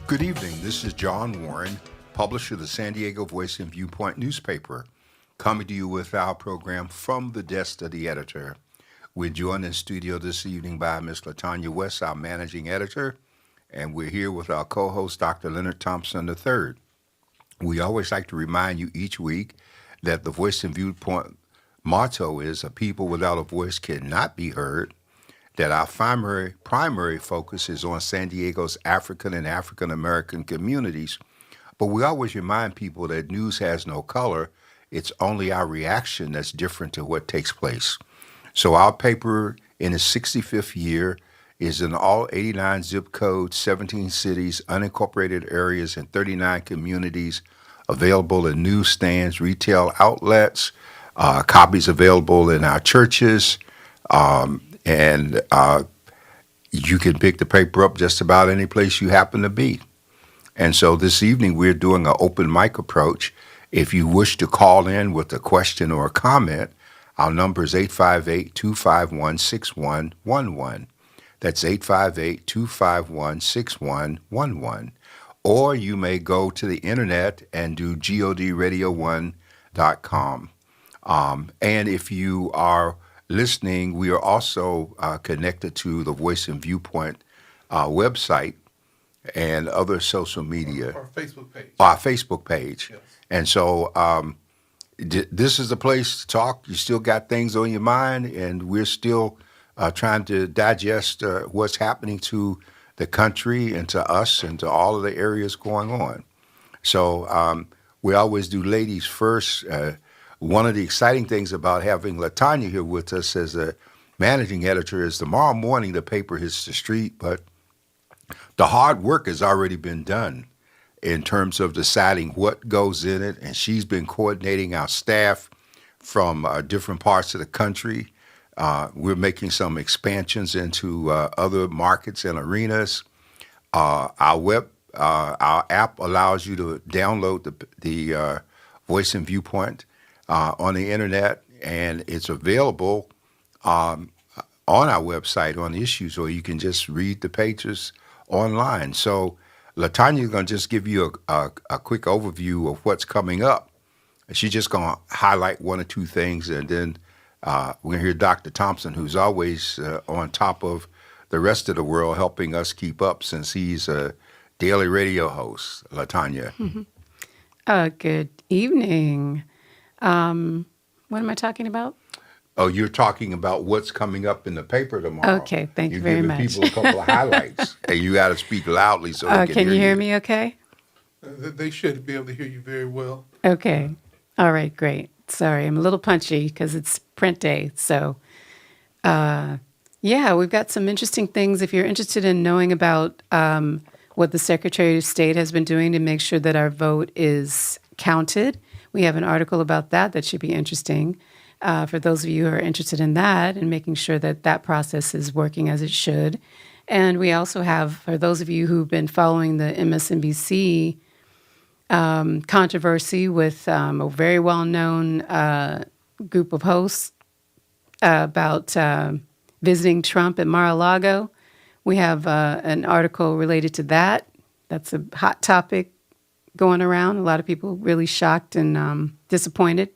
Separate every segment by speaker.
Speaker 1: Good evening. This is John Warren, publisher of the San Diego Voice and Viewpoint newspaper, coming to you with our program From the Desk of the Editor. We're joined in studio this evening by Ms. LaTanya West, our managing editor, and we're here with our co-host, Dr. Leonard Thompson III. We always like to remind you each week that the Voice and Viewpoint motto is a people without a voice cannot be heard, that our primary focus is on San Diego's African and African American communities. But we always remind people that news has no color. It's only our reaction that's different to what takes place. So our paper in its 65th year is in all 89 zip codes, 17 cities, unincorporated areas, and 39 communities, available in newsstands, retail outlets, copies available in our churches, and you can pick the paper up just about any place you happen to be. And so this evening we're doing an open mic approach. If you wish to call in with a question or a comment, our number is 858-251-6111. That's 858-251-6111. Or you may go to the internet and do godradio1.com. And if you are listening, we are also connected to the Voice and Viewpoint website and other social media.
Speaker 2: Our Facebook page.
Speaker 1: Our Facebook page.
Speaker 2: Yes.
Speaker 1: And so this is the place to talk. You still got things on your mind, and we're still trying to digest what's happening to the country and to us and to all of the areas going on. So we always do ladies first. One of the exciting things about having LaTanya here with us as a managing editor is tomorrow morning the paper hits the street, but the hard work has already been done in terms of deciding what goes in it, and she's been coordinating our staff from different parts of the country. We're making some expansions into other markets and arenas. Our app allows you to download the Voice and Viewpoint on the internet, and it's available on our website on issues, or you can just read the pages online. So LaTanya is going to just give you a quick overview of what's coming up. She's just going to highlight one or two things, and then we're going to hear Dr. Thompson, who's always on top of the rest of the world, helping us keep up since he's a daily radio host. LaTanya.
Speaker 3: Good evening. What am I talking about?
Speaker 1: Oh, you're talking about what's coming up in the paper tomorrow.
Speaker 3: Okay, thank you very much.
Speaker 1: You're giving people a couple of highlights, and you got to speak loudly so they
Speaker 3: can you hear me okay?
Speaker 2: They should be able to hear you very well.
Speaker 3: Okay. All right, great. Sorry, I'm a little punchy because it's print day. So, we've got some interesting things. If you're interested in knowing about what the Secretary of State has been doing to make sure that our vote is counted, we have an article about that should be interesting for those of you who are interested in that and making sure that that process is working as it should. And we also have, for those of you who've been following the MSNBC controversy with a very well-known group of hosts about visiting Trump at Mar-a-Lago, we have an article related to that. That's a hot topic going around. A lot of people really shocked and disappointed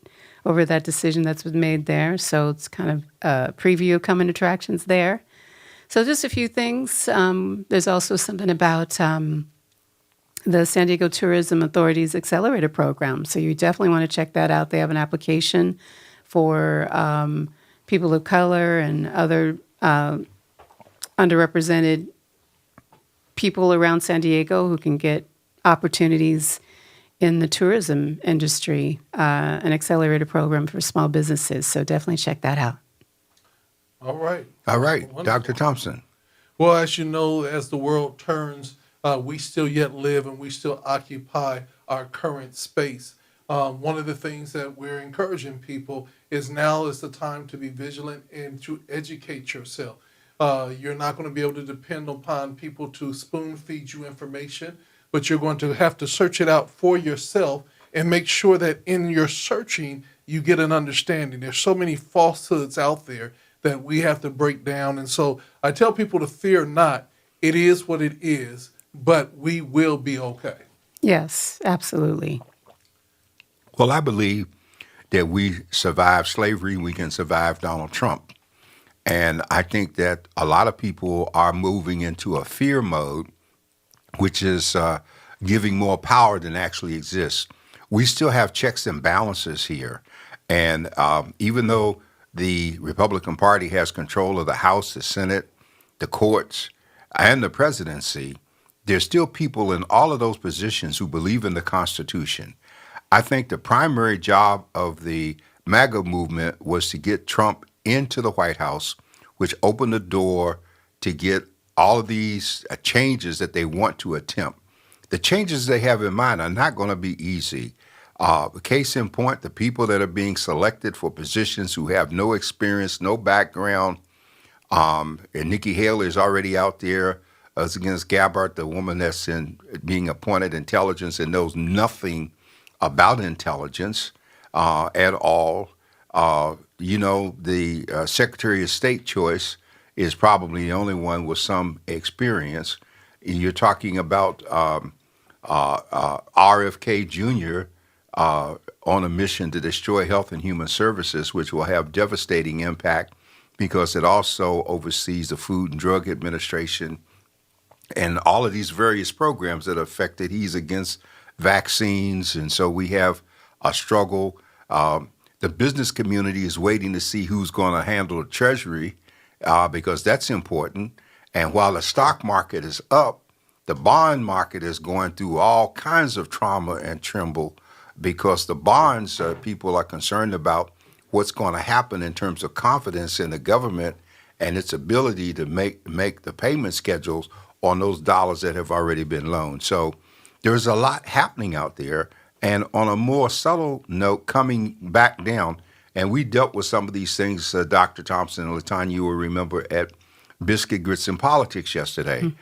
Speaker 3: over that decision that's been made there. So it's kind of a preview of coming attractions there. So just a few things. There's also something about the San Diego Tourism Authority's Accelerator Program. So you definitely want to check that out. They have an application for people of color and other underrepresented people around San Diego who can get opportunities in the tourism industry, an accelerator program for small businesses. So definitely check that out.
Speaker 2: All right.
Speaker 1: Wonderful. Dr. Thompson.
Speaker 2: Well, as you know, as the world turns, we still yet live and we still occupy our current space. One of the things that we're encouraging people is now is the time to be vigilant and to educate yourself. You're not going to be able to depend upon people to spoon feed you information, but you're going to have to search it out for yourself and make sure that in your searching, you get an understanding. There's so many falsehoods out there that we have to break down. And so I tell people to fear not. It is what it is. but we will be okay.
Speaker 3: Yes, absolutely.
Speaker 1: Well, I believe that we survived slavery, we can survive Donald Trump. And I think that a lot of people are moving into a fear mode, which is giving more power than actually exists. We still have checks and balances here. And even though the Republican Party has control of the House, the Senate, the courts, and the presidency, there's still people in all of those positions who believe in the Constitution. I think the primary job of the MAGA movement was to get Trump into the White House, which opened the door to get all of these changes that they want to attempt. The changes they have in mind are not going to be easy. Case in point, the people that are being selected for positions who have no experience, no background, and Nikki Haley is already out there as against Gabbard, the woman that's being appointed intelligence and knows nothing about intelligence at all. The Secretary of State choice is probably the only one with some experience. You're talking about RFK Jr. On a mission to destroy Health and Human Services, which will have devastating impact because it also oversees the Food and Drug Administration and all of these various programs that are affected. He's against vaccines, and so we have a struggle. The business community is waiting to see who's going to handle the Treasury because that's important. And while the stock market is up, the bond market is going through all kinds of trauma and tremble because the bonds, people are concerned about what's going to happen in terms of confidence in the government and its ability to make the payment schedules on those dollars that have already been loaned. So there's a lot happening out there. And on a more subtle note, coming back down, and we dealt with some of these things, Dr. Thompson and LaTanya, you will remember at Biscuit Grits and Politics yesterday.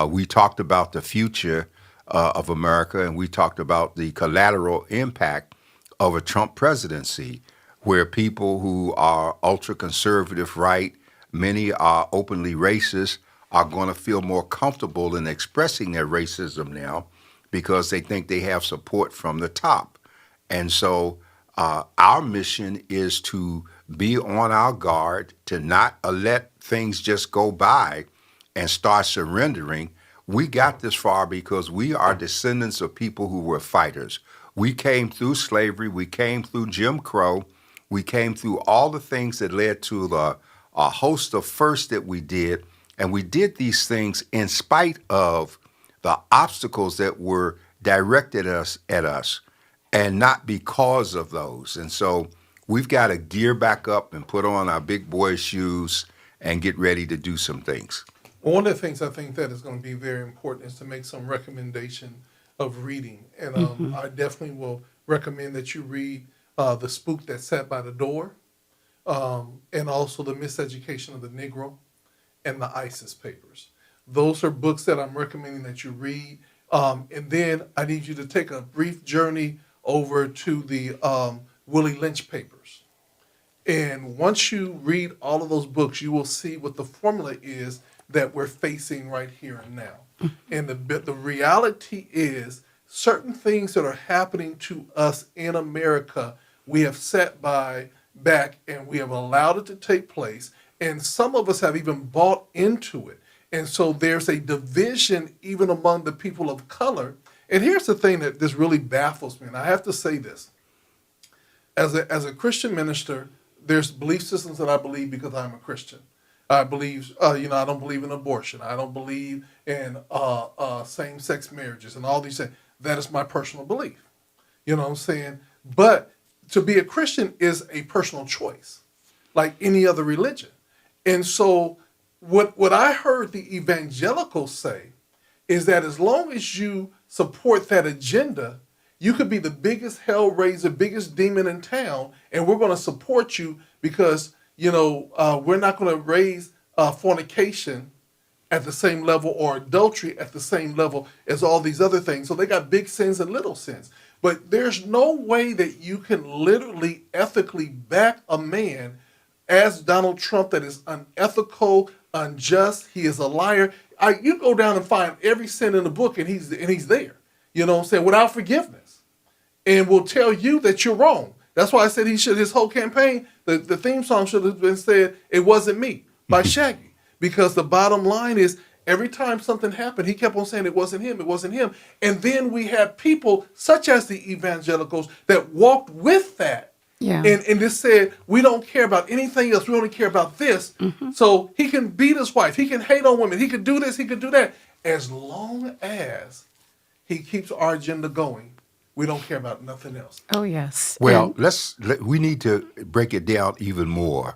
Speaker 1: We talked about the future of America, and we talked about the collateral impact of a Trump presidency, where people who are ultra-conservative right, many are openly racist, are going to feel more comfortable in expressing their racism now because they think they have support from the top. And so our mission is to be on our guard, to not let things just go by and start surrendering. We got this far because we are descendants of people who were fighters. We came through slavery. We came through Jim Crow. We came through all the things that led to a host of firsts that we did. And we did these things in spite of the obstacles that were directed at us and not because of those. And so we've got to gear back up and put on our big boy shoes and get ready to do some things.
Speaker 2: One of the things I think that is going to be very important is to make some recommendation of reading. And I definitely will recommend that you read The Spook That Sat by the Door and also The Miseducation of the Negro and the ISIS Papers. Those are books that I'm recommending that you read. And then I need you to take a brief journey over to the Willie Lynch Papers. And once you read all of those books, you will see what the formula is that we're facing right here and now. And the reality is certain things that are happening to us in America, we have sat back and we have allowed it to take place. And some of us have even bought into it. And so there's a division even among the people of color. And here's the thing that this really baffles me. And I have to say this. As a Christian minister, there's belief systems that I believe because I'm a Christian. I believe, I don't believe in abortion. I don't believe in same-sex marriages and all these things. That is my personal belief. You know what I'm saying? But to be a Christian is a personal choice, like any other religion. And so what I heard the evangelicals say is that as long as you support that agenda, you could be the biggest hellraiser, biggest demon in town, and we're going to support you because, we're not going to raise fornication at the same level or adultery at the same level as all these other things. So they got big sins and little sins. But there's no way that you can literally ethically back a man as Donald Trump that is unethical, unjust. He is a liar. you go down and find every sin in the book, and he's there. You know what I'm saying? Without forgiveness, and will tell you that you're wrong. That's why I said his whole campaign, the theme song should have been said, "It Wasn't Me" by Shaggy, because the bottom line is, every time something happened, he kept on saying it wasn't him, it wasn't him. And then we have people such as the evangelicals that walked with that.
Speaker 3: Yeah.
Speaker 2: And just said, we don't care about anything else. We only care about this. So he can beat his wife. He can hate on women. He can do this. He can do that. As long as he keeps our agenda going, we don't care about nothing else.
Speaker 3: Oh, yes.
Speaker 1: Well,
Speaker 3: And
Speaker 1: we need to break it down even more,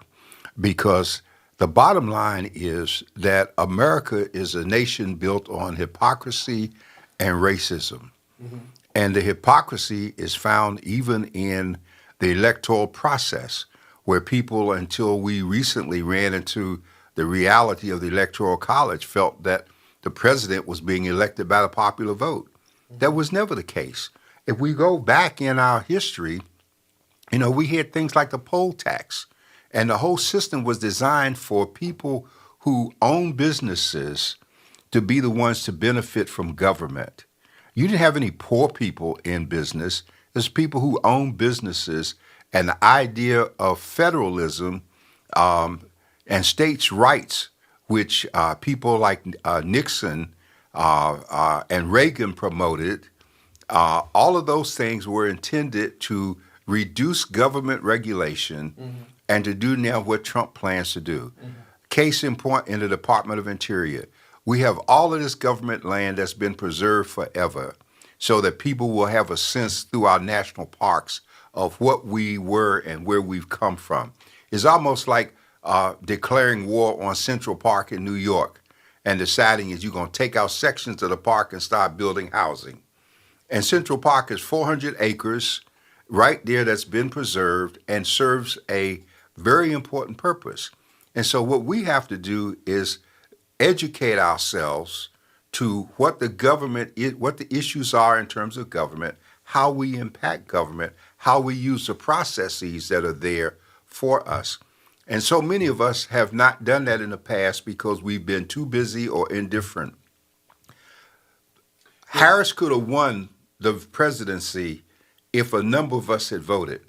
Speaker 1: because the bottom line is that America is a nation built on hypocrisy and racism. And the hypocrisy is found even in the electoral process, where people, until we recently ran into the reality of the Electoral College, felt that the president was being elected by the popular vote. That was never the case. If we go back in our history, we had things like the poll tax, and the whole system was designed for people who own businesses to be the ones to benefit from government. You didn't have any poor people in business. There's people who own businesses, and the idea of federalism and states' rights, which people like Nixon and Reagan promoted, all of those things were intended to reduce government regulation and to do now what Trump plans to do. Case in point, in the Department of Interior, we have all of this government land that's been preserved forever, so that people will have a sense through our national parks of what we were and where we've come from. It's almost like declaring war on Central Park in New York and deciding is you're going to take out sections of the park and start building housing. And Central Park is 400 acres right there that's been preserved and serves a very important purpose. And so what we have to do is educate ourselves to what the government is, what the issues are in terms of government, how we impact government, how we use the processes that are there for us. And so many of us have not done that in the past because we've been too busy or indifferent. Harris could have won the presidency if a number of us had voted.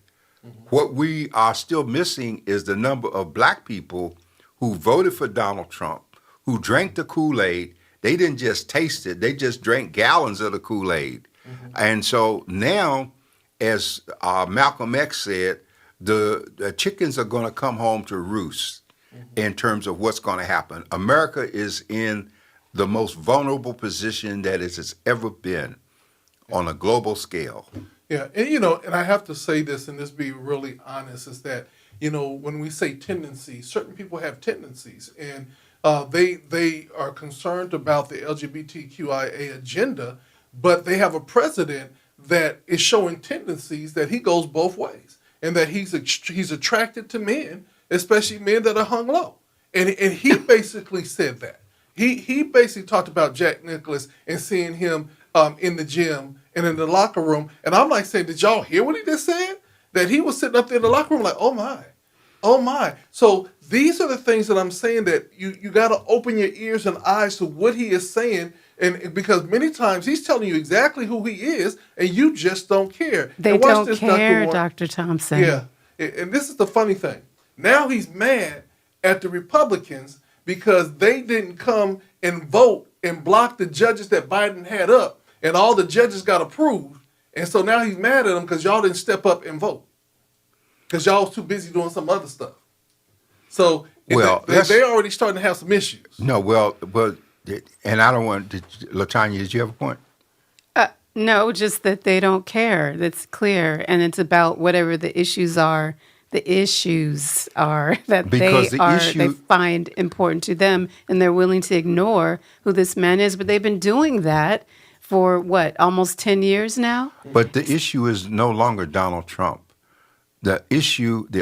Speaker 1: What we are still missing is the number of black people who voted for Donald Trump, who drank the Kool-Aid. They didn't just taste it, they just drank gallons of the Kool-Aid. And so now, as Malcolm X said, the chickens are going to come home to roost in terms of what's going to happen. America is in the most vulnerable position that it has ever been on a global scale.
Speaker 2: Yeah, and and I have to say this, and this be really honest, is that, when we say tendencies, certain people have tendencies, and they are concerned about the LGBTQIA agenda, but they have a president that is showing tendencies that he goes both ways, and that he's attracted to men, especially men that are hung low, and he basically said that. He basically talked about Jack Nicklaus and seeing him in the gym and in the locker room. And I'm like saying, did y'all hear what he just said? That he was sitting up there in the locker room like, oh my. So these are the things that I'm saying, that you got to open your ears and eyes to what he is saying. And because many times he's telling you exactly who he is, and you just don't care.
Speaker 3: they
Speaker 2: And watch
Speaker 3: don't
Speaker 2: this,
Speaker 3: care,
Speaker 2: Warren.
Speaker 3: Dr. Thompson.
Speaker 2: Yeah. And this is the funny thing. Now he's mad at the Republicans because they didn't come and vote and block the judges that Biden had up, and all the judges got approved. And so now he's mad at them because y'all didn't step up and vote, because y'all was too busy doing some other stuff. So they already starting to have some issues.
Speaker 1: No, and I don't want to, Latanya, did you have a point?
Speaker 3: No, just that they don't care. That's clear. And it's about whatever the issues are that they find important to them, and they're willing to ignore who this man is. But they've been doing that for almost 10 years now?
Speaker 1: But the issue is no longer Donald Trump. The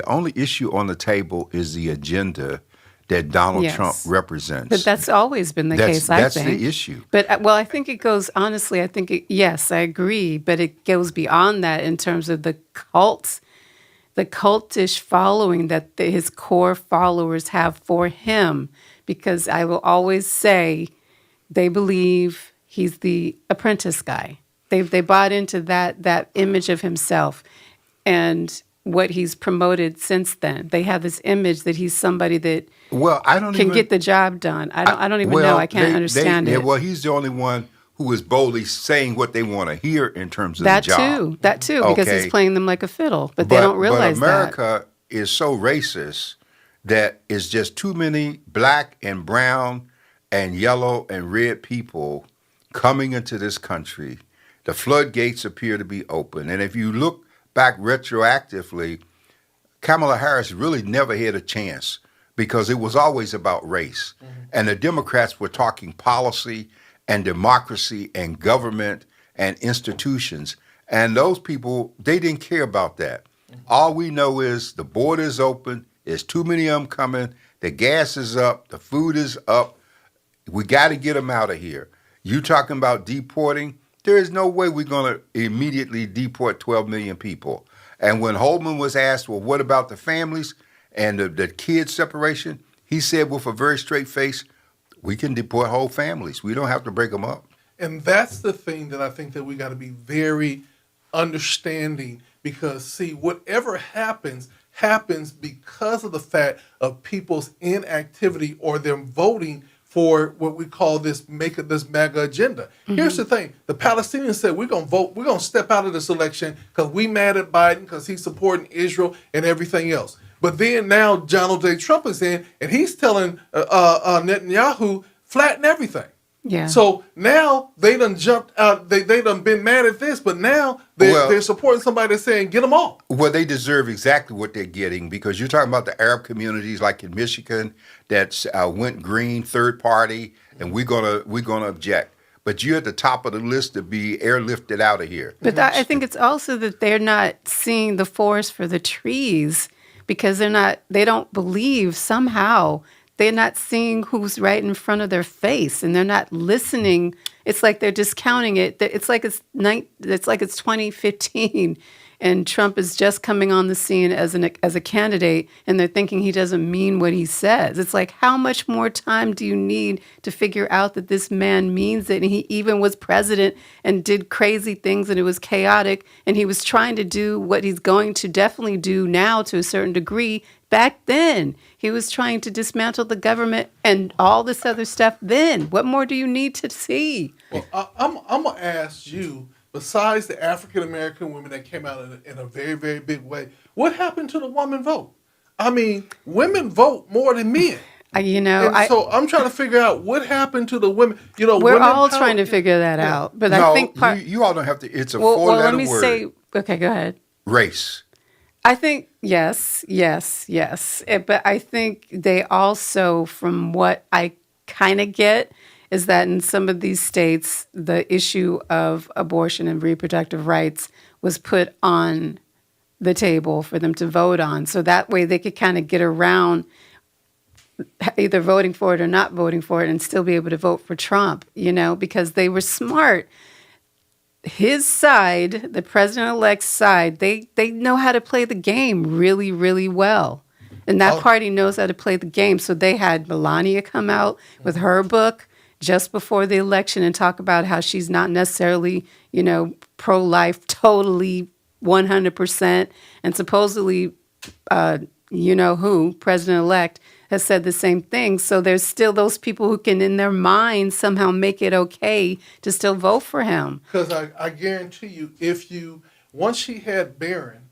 Speaker 1: only issue on the table is the agenda that Donald Trump represents.
Speaker 3: But that's always been the case, I think.
Speaker 1: That's the issue.
Speaker 3: But, I think it goes, honestly, yes, I agree, but it goes beyond that in terms of the cultish following that his core followers have for him. Because I will always say, they believe he's the apprentice guy. They bought into that image of himself and what he's promoted since then. They have this image that he's somebody that
Speaker 1: Well, I don't
Speaker 3: can
Speaker 1: even
Speaker 3: get the job done. I don't even
Speaker 1: well,
Speaker 3: know. I can't understand
Speaker 1: yeah,
Speaker 3: it.
Speaker 1: well, he's the only one who is boldly saying what they want to hear in terms of
Speaker 3: That
Speaker 1: the job.
Speaker 3: that too, because
Speaker 1: Okay.
Speaker 3: he's playing them like a fiddle, but they don't realize
Speaker 1: but
Speaker 3: that.
Speaker 1: America is so racist that it's just too many black and brown and yellow and red people coming into this country. The floodgates appear to be open. And if you look back retroactively, Kamala Harris really never had a chance because it was always about race. And the Democrats were talking policy and democracy and government and institutions. And those people, they didn't care about that. All we know is the border is open, there's too many of them coming, the gas is up, the food is up. We got to get them out of here. You talking about deporting? There is no way we're going to immediately deport 12 million people. And when Holman was asked, well, what about the families and the kids separation? He said with a very straight face, we can deport whole families. We don't have to break them up.
Speaker 2: And that's the thing that I think that we got to be very understanding, because see, whatever happens because of the fact of people's inactivity or them voting for what we call this MAGA agenda. Here's the thing. The Palestinians said, we're going to vote. We're going to step out of this election because we mad at Biden because he's supporting Israel and everything else. But then now Donald J. Trump is in and he's telling Netanyahu, flatten everything.
Speaker 3: Yeah.
Speaker 2: So now they done jumped out. They done been mad at this, but now they're supporting somebody that's saying, get them off.
Speaker 1: Well, they deserve exactly what they're getting, because you're talking about the Arab communities like in Michigan that went green, third party, and we're gonna object. But you're at the top of the list to be airlifted out of here.
Speaker 3: But I think it's also that they're not seeing the forest for the trees because they don't believe somehow. They're not seeing who's right in front of their face, and they're not listening. It's like they're discounting it. It's like it's 2015, and Trump is just coming on the scene as a candidate, and they're thinking he doesn't mean what he says. It's like, how much more time do you need to figure out that this man means it? And he even was president and did crazy things, and it was chaotic, and he was trying to do what he's going to definitely do now to a certain degree. Back then, he was trying to dismantle the government and all this other stuff then. What more do you need to see?
Speaker 2: Well, I'm going to ask you, besides the African-American women that came out in a very, very big way, what happened to the woman vote? I mean, women vote more than men. So I'm trying to figure out what happened to the women.
Speaker 3: We're all trying to figure that out. But
Speaker 1: no,
Speaker 3: I think
Speaker 1: you all don't have to. It's a
Speaker 3: well,
Speaker 1: four-letter
Speaker 3: let me
Speaker 1: word.
Speaker 3: say, okay, go ahead.
Speaker 1: Race.
Speaker 3: I think, yes. But I think they also, from what I kind of get, is that in some of these states, the issue of abortion and reproductive rights was put on the table for them to vote on. So that way they could kind of get around either voting for it or not voting for it and still be able to vote for Trump, because they were smart. His side, the president-elect's side, they know how to play the game really, really well. And that party knows how to play the game. So they had Melania come out with her book just before the election and talk about how she's not necessarily, pro-life totally 100%. And supposedly, president-elect, has said the same thing. So there's still those people who can, in their minds, somehow make it okay to still vote for him.
Speaker 2: Because I guarantee you, once she had Barron,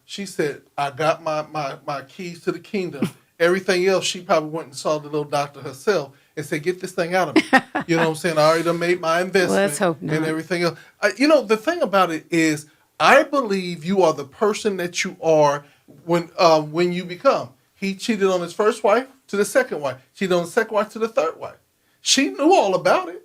Speaker 2: she said, I got my keys to the kingdom. Everything else, she probably went and saw the little doctor herself and said, get this thing out of me. You know what I'm saying? I already done made my investment.
Speaker 3: Well, let's hope not.
Speaker 2: And everything else. The thing about it is, I believe you are the person that you are when you become. He cheated on his first wife to the second wife. Cheated on the second wife to the third wife. She knew all about it.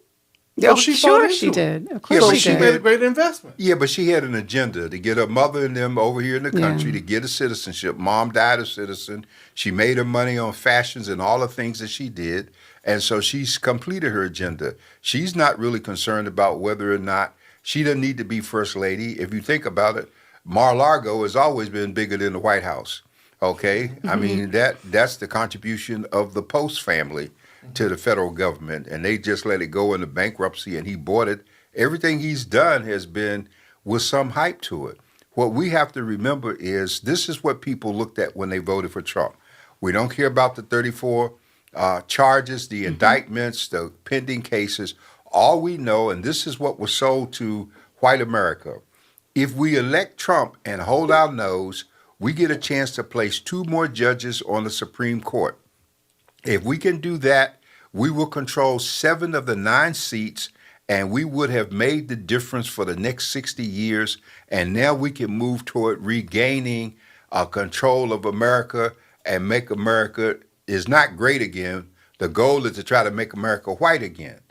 Speaker 3: Oh, sure she did. Of course
Speaker 2: So
Speaker 3: she
Speaker 2: she
Speaker 3: did.
Speaker 2: made a great investment.
Speaker 1: Yeah, but she had an agenda to get her mother and them over here in the country to get a citizenship. Mom died a citizen. She made her money on fashions and all the things that she did. And so she's completed her agenda. She's not really concerned about whether or not she doesn't need to be first lady. If you think about it, Mar-a-Lago has always been bigger than the White House. Okay? I mean, that's the contribution of the Post family. to the federal government, and they just let it go into bankruptcy, and he bought it. Everything he's done has been with some hype to it. What we have to remember is this is what people looked at when they voted for Trump. We don't care about the 34 charges, the indictments, the pending cases. All we know, and this is what was sold to white America, if we elect Trump and hold our nose, we get a chance to place 2 more judges on the Supreme Court. If we can do that, we will control 7 of the 9 seats, and we would have made the difference for the next 60 years. And now we can move toward regaining control of America and make America is not great again. The goal is to try to make America white again.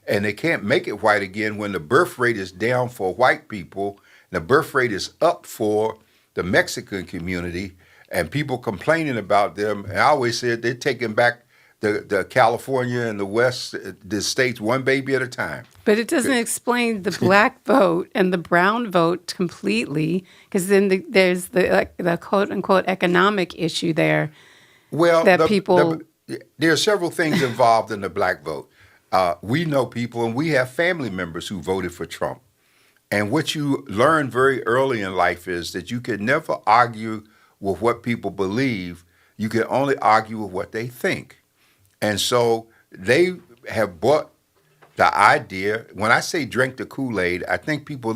Speaker 1: And they can't make it white again when the birth rate is down for white people. The birth rate is up for the Mexican community, and people complaining about them. And I always said they're taking back the California and the West, the states, one baby at a time.
Speaker 3: But it doesn't explain the black vote and the brown vote completely, because then there's the quote unquote economic issue there.
Speaker 1: Well,
Speaker 3: that people.
Speaker 1: There are several things involved in the black vote. We know people, and we have family members who voted for Trump. And what you learn very early in life is that you can never argue with what people believe. You can only argue with what they think. And so they have bought the idea. When I say drink the Kool-Aid, I think people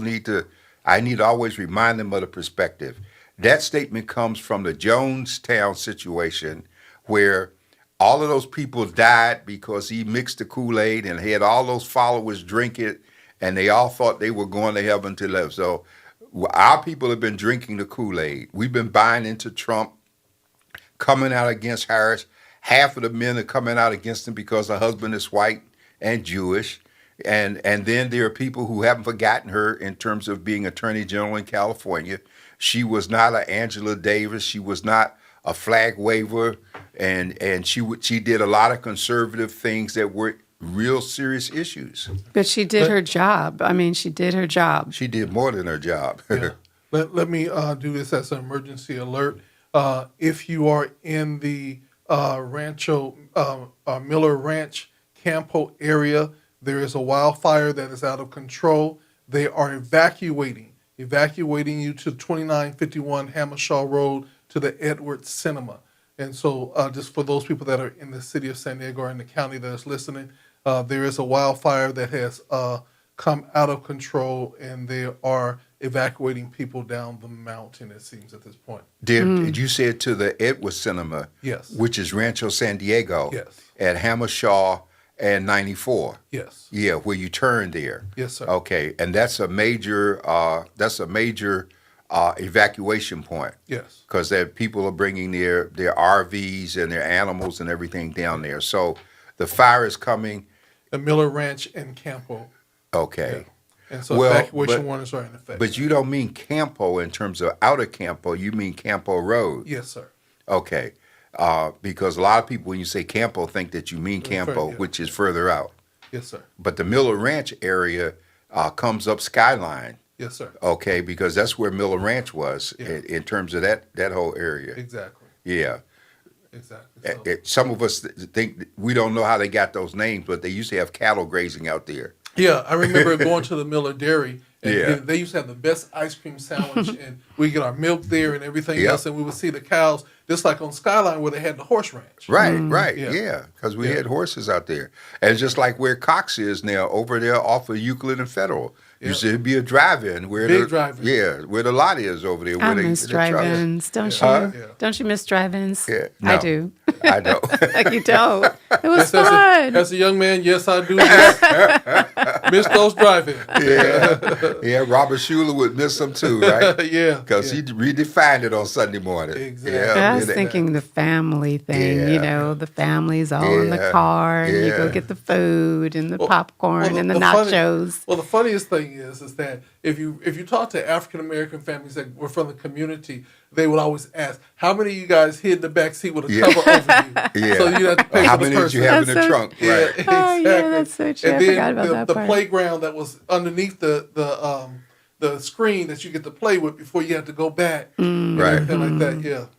Speaker 1: I need to always remind them of the perspective. That statement comes from the Jonestown situation where all of those people died because he mixed the Kool-Aid and had all those followers drink it, and they all thought they were going to heaven to live. So our people have been drinking the Kool-Aid. We've been buying into Trump, coming out against Harris. Half of the men are coming out against him because the husband is white and Jewish. And then there are people who haven't forgotten her in terms of being Attorney General in California. She was not an Angela Davis. She was not a flag waver. And she did a lot of conservative things that were real serious issues.
Speaker 3: But she did her job. I mean, she did her job.
Speaker 1: She did more than her job.
Speaker 2: Yeah. Let me do this as an emergency alert. If you are in the Miller Ranch Campo area, there is a wildfire that is out of control. They are evacuating you to 2951 Hamershaw Road to the Edwards Cinema. And so just for those people that are in the city of San Diego or in the county that is listening, there is a wildfire that has come out of control, and they are evacuating people down the mountain, it seems, at this point.
Speaker 1: Did you say it to the Edwards Cinema?
Speaker 2: Yes.
Speaker 1: Which is Rancho San Diego?
Speaker 2: Yes.
Speaker 1: At Hamershaw and 94?
Speaker 2: Yes.
Speaker 1: Yeah, where you turn there.
Speaker 2: Yes, sir.
Speaker 1: Okay, and that's a major evacuation point.
Speaker 2: Yes.
Speaker 1: Because people are bringing their RVs and their animals and everything down there. So the fire is coming.
Speaker 2: The Miller Ranch and Campo.
Speaker 1: Okay.
Speaker 2: Yeah. And so evacuation warnings are in effect.
Speaker 1: But you don't mean Campo in terms of outer Campo. You mean Campo Road.
Speaker 2: Yes, sir.
Speaker 1: Okay. Because a lot of people, when you say Campo, think that you mean Campo, which is further out.
Speaker 2: Yes, sir.
Speaker 1: But the Miller Ranch area comes up Skyline.
Speaker 2: Yes, sir.
Speaker 1: Okay, because that's where Miller Ranch was in terms of that whole area.
Speaker 2: Exactly.
Speaker 1: Yeah.
Speaker 2: Exactly. So,
Speaker 1: some of us think we don't know how they got those names, but they used to have cattle grazing out there.
Speaker 2: yeah, I remember going to the Miller Dairy, and
Speaker 1: Yeah.
Speaker 2: they used to have the best ice cream sandwich, and we get our milk there and everything
Speaker 1: Yep.
Speaker 2: else, and we would see the cows, just like on Skyline where they had the horse ranch.
Speaker 1: Right,
Speaker 2: Yeah.
Speaker 1: yeah, because we had horses out there. And just like where Cox is now, over there off of Euclid and Federal. Used to be a drive-in where where the lot is over there.
Speaker 3: I
Speaker 1: Where
Speaker 3: miss drive-ins. Don't you?
Speaker 1: Huh?
Speaker 2: Yeah.
Speaker 3: Don't you miss drive-ins?
Speaker 1: Yeah,
Speaker 3: I
Speaker 1: no.
Speaker 3: do.
Speaker 1: I know.
Speaker 3: Like you don't. It was
Speaker 2: Yes,
Speaker 3: fun.
Speaker 2: as a young man, yes, I do miss those driving.
Speaker 1: Yeah, Robert Schuller would miss them too, right?
Speaker 2: Yeah.
Speaker 1: Because he redefined it on Sunday morning.
Speaker 2: Exactly.
Speaker 1: Yeah,
Speaker 3: I was thinking the family thing,
Speaker 1: Yeah.
Speaker 3: the family's all in the
Speaker 1: Yeah.
Speaker 3: car, and you go
Speaker 1: Yeah.
Speaker 3: get the food and the popcorn and the
Speaker 2: funny-
Speaker 3: nachos.
Speaker 2: the funniest thing is that if you talk to African American families that were from the community, they would always ask, "How many of you guys hid in the back seat with a cover over you?"
Speaker 1: Yeah.
Speaker 2: So you have to pay
Speaker 1: How
Speaker 2: for the
Speaker 1: many did you
Speaker 2: person.
Speaker 1: have in the
Speaker 3: That's so-
Speaker 1: trunk?
Speaker 2: Yeah,
Speaker 1: Right.
Speaker 2: exactly.
Speaker 3: Oh, yeah, that's so true. I
Speaker 2: And then
Speaker 3: forgot about that
Speaker 2: the
Speaker 3: part.
Speaker 2: playground that was underneath the screen that you get to play with before you have to go back, and
Speaker 1: Right.
Speaker 2: everything like that.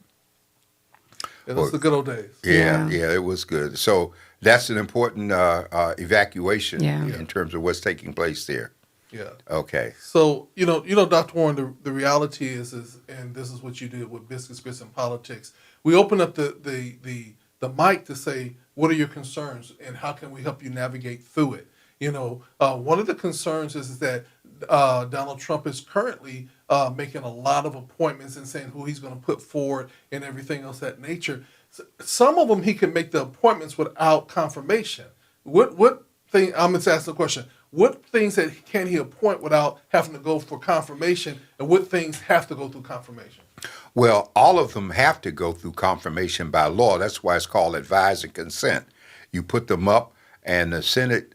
Speaker 2: Yeah, those the good old days.
Speaker 1: Yeah,
Speaker 3: Yeah.
Speaker 1: yeah, it was good. So That's an important evacuation
Speaker 3: Yeah.
Speaker 1: in terms of what's taking place there.
Speaker 2: Yeah.
Speaker 1: Okay.
Speaker 2: So Dr. Warren, the reality is, and this is what you did with Biscuits, Bits, and Politics. We open up the mic to say, what are your concerns, and how can we help you navigate through it? One of the concerns is that Donald Trump is currently making a lot of appointments and saying who he's going to put forward and everything else that nature. Some of them he can make the appointments without confirmation. What thing? I'm going to ask the question. What things that can he appoint without having to go for confirmation, and what things have to go through confirmation?
Speaker 1: Well, all of them have to go through confirmation by law. That's why it's called advise and consent. You put them up, and the Senate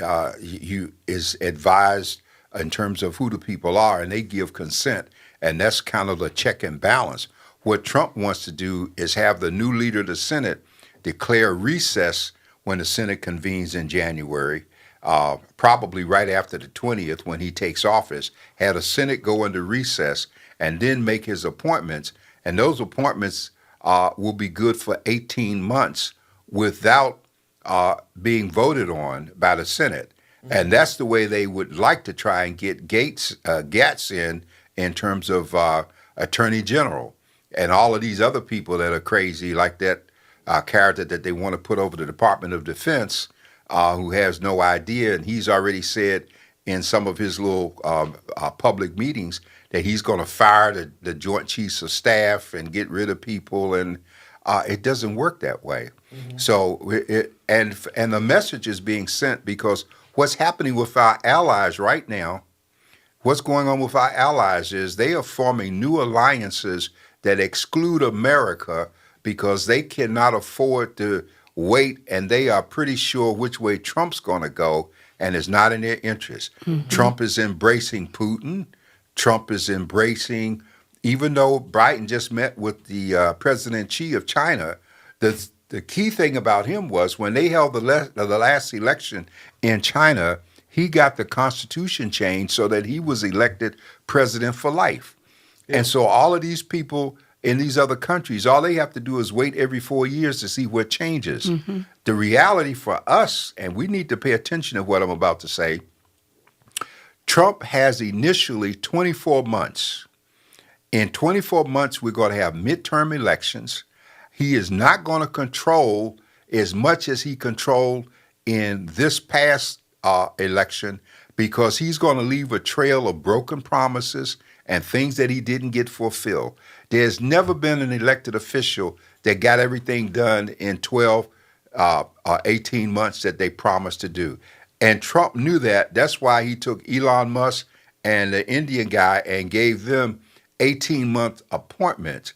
Speaker 1: is advised in terms of who the people are, and they give consent, and that's kind of the check and balance. What Trump wants to do is have the new leader of the Senate declare recess when the Senate convenes in January, probably right after the 20th when he takes office, have the Senate go into recess and then make his appointments. And those appointments will be good for 18 months without being voted on by the Senate. And that's the way they would like to try and get Gats in terms of Attorney General and all of these other people that are crazy, like that character that they want to put over the Department of Defense, who has no idea. And he's already said in some of his little public meetings that he's going to fire the Joint Chiefs of Staff and get rid of people. And it doesn't work that way. Mm-hmm. So, and the message is being sent because what's happening with our allies right now, what's going on with our allies is they are forming new alliances that exclude America because they cannot afford to wait, and they are pretty sure which way Trump's going to go, and it's not in their interest. Mm-hmm. Trump is embracing Putin. Trump is embracing, even though Biden just met with the President Xi of China, the key thing about him was when they held the last election in China, he got the Constitution changed so that he was elected president for life. Yeah. And so all of these people in these other countries, all they have to do is wait every 4 years to see what changes. Mm-hmm. The reality for us, and we need to pay attention to what I'm about to say, Trump has initially 24 months. In 24 months, we're going to have midterm elections. He is not going to control as much as he controlled in this past election because he's going to leave a trail of broken promises and things that he didn't get fulfilled. There's never been an elected official that got everything done in 12 or 18 months that they promised to do. And Trump knew that. That's why he took Elon Musk and the Indian guy and gave them 18-month appointments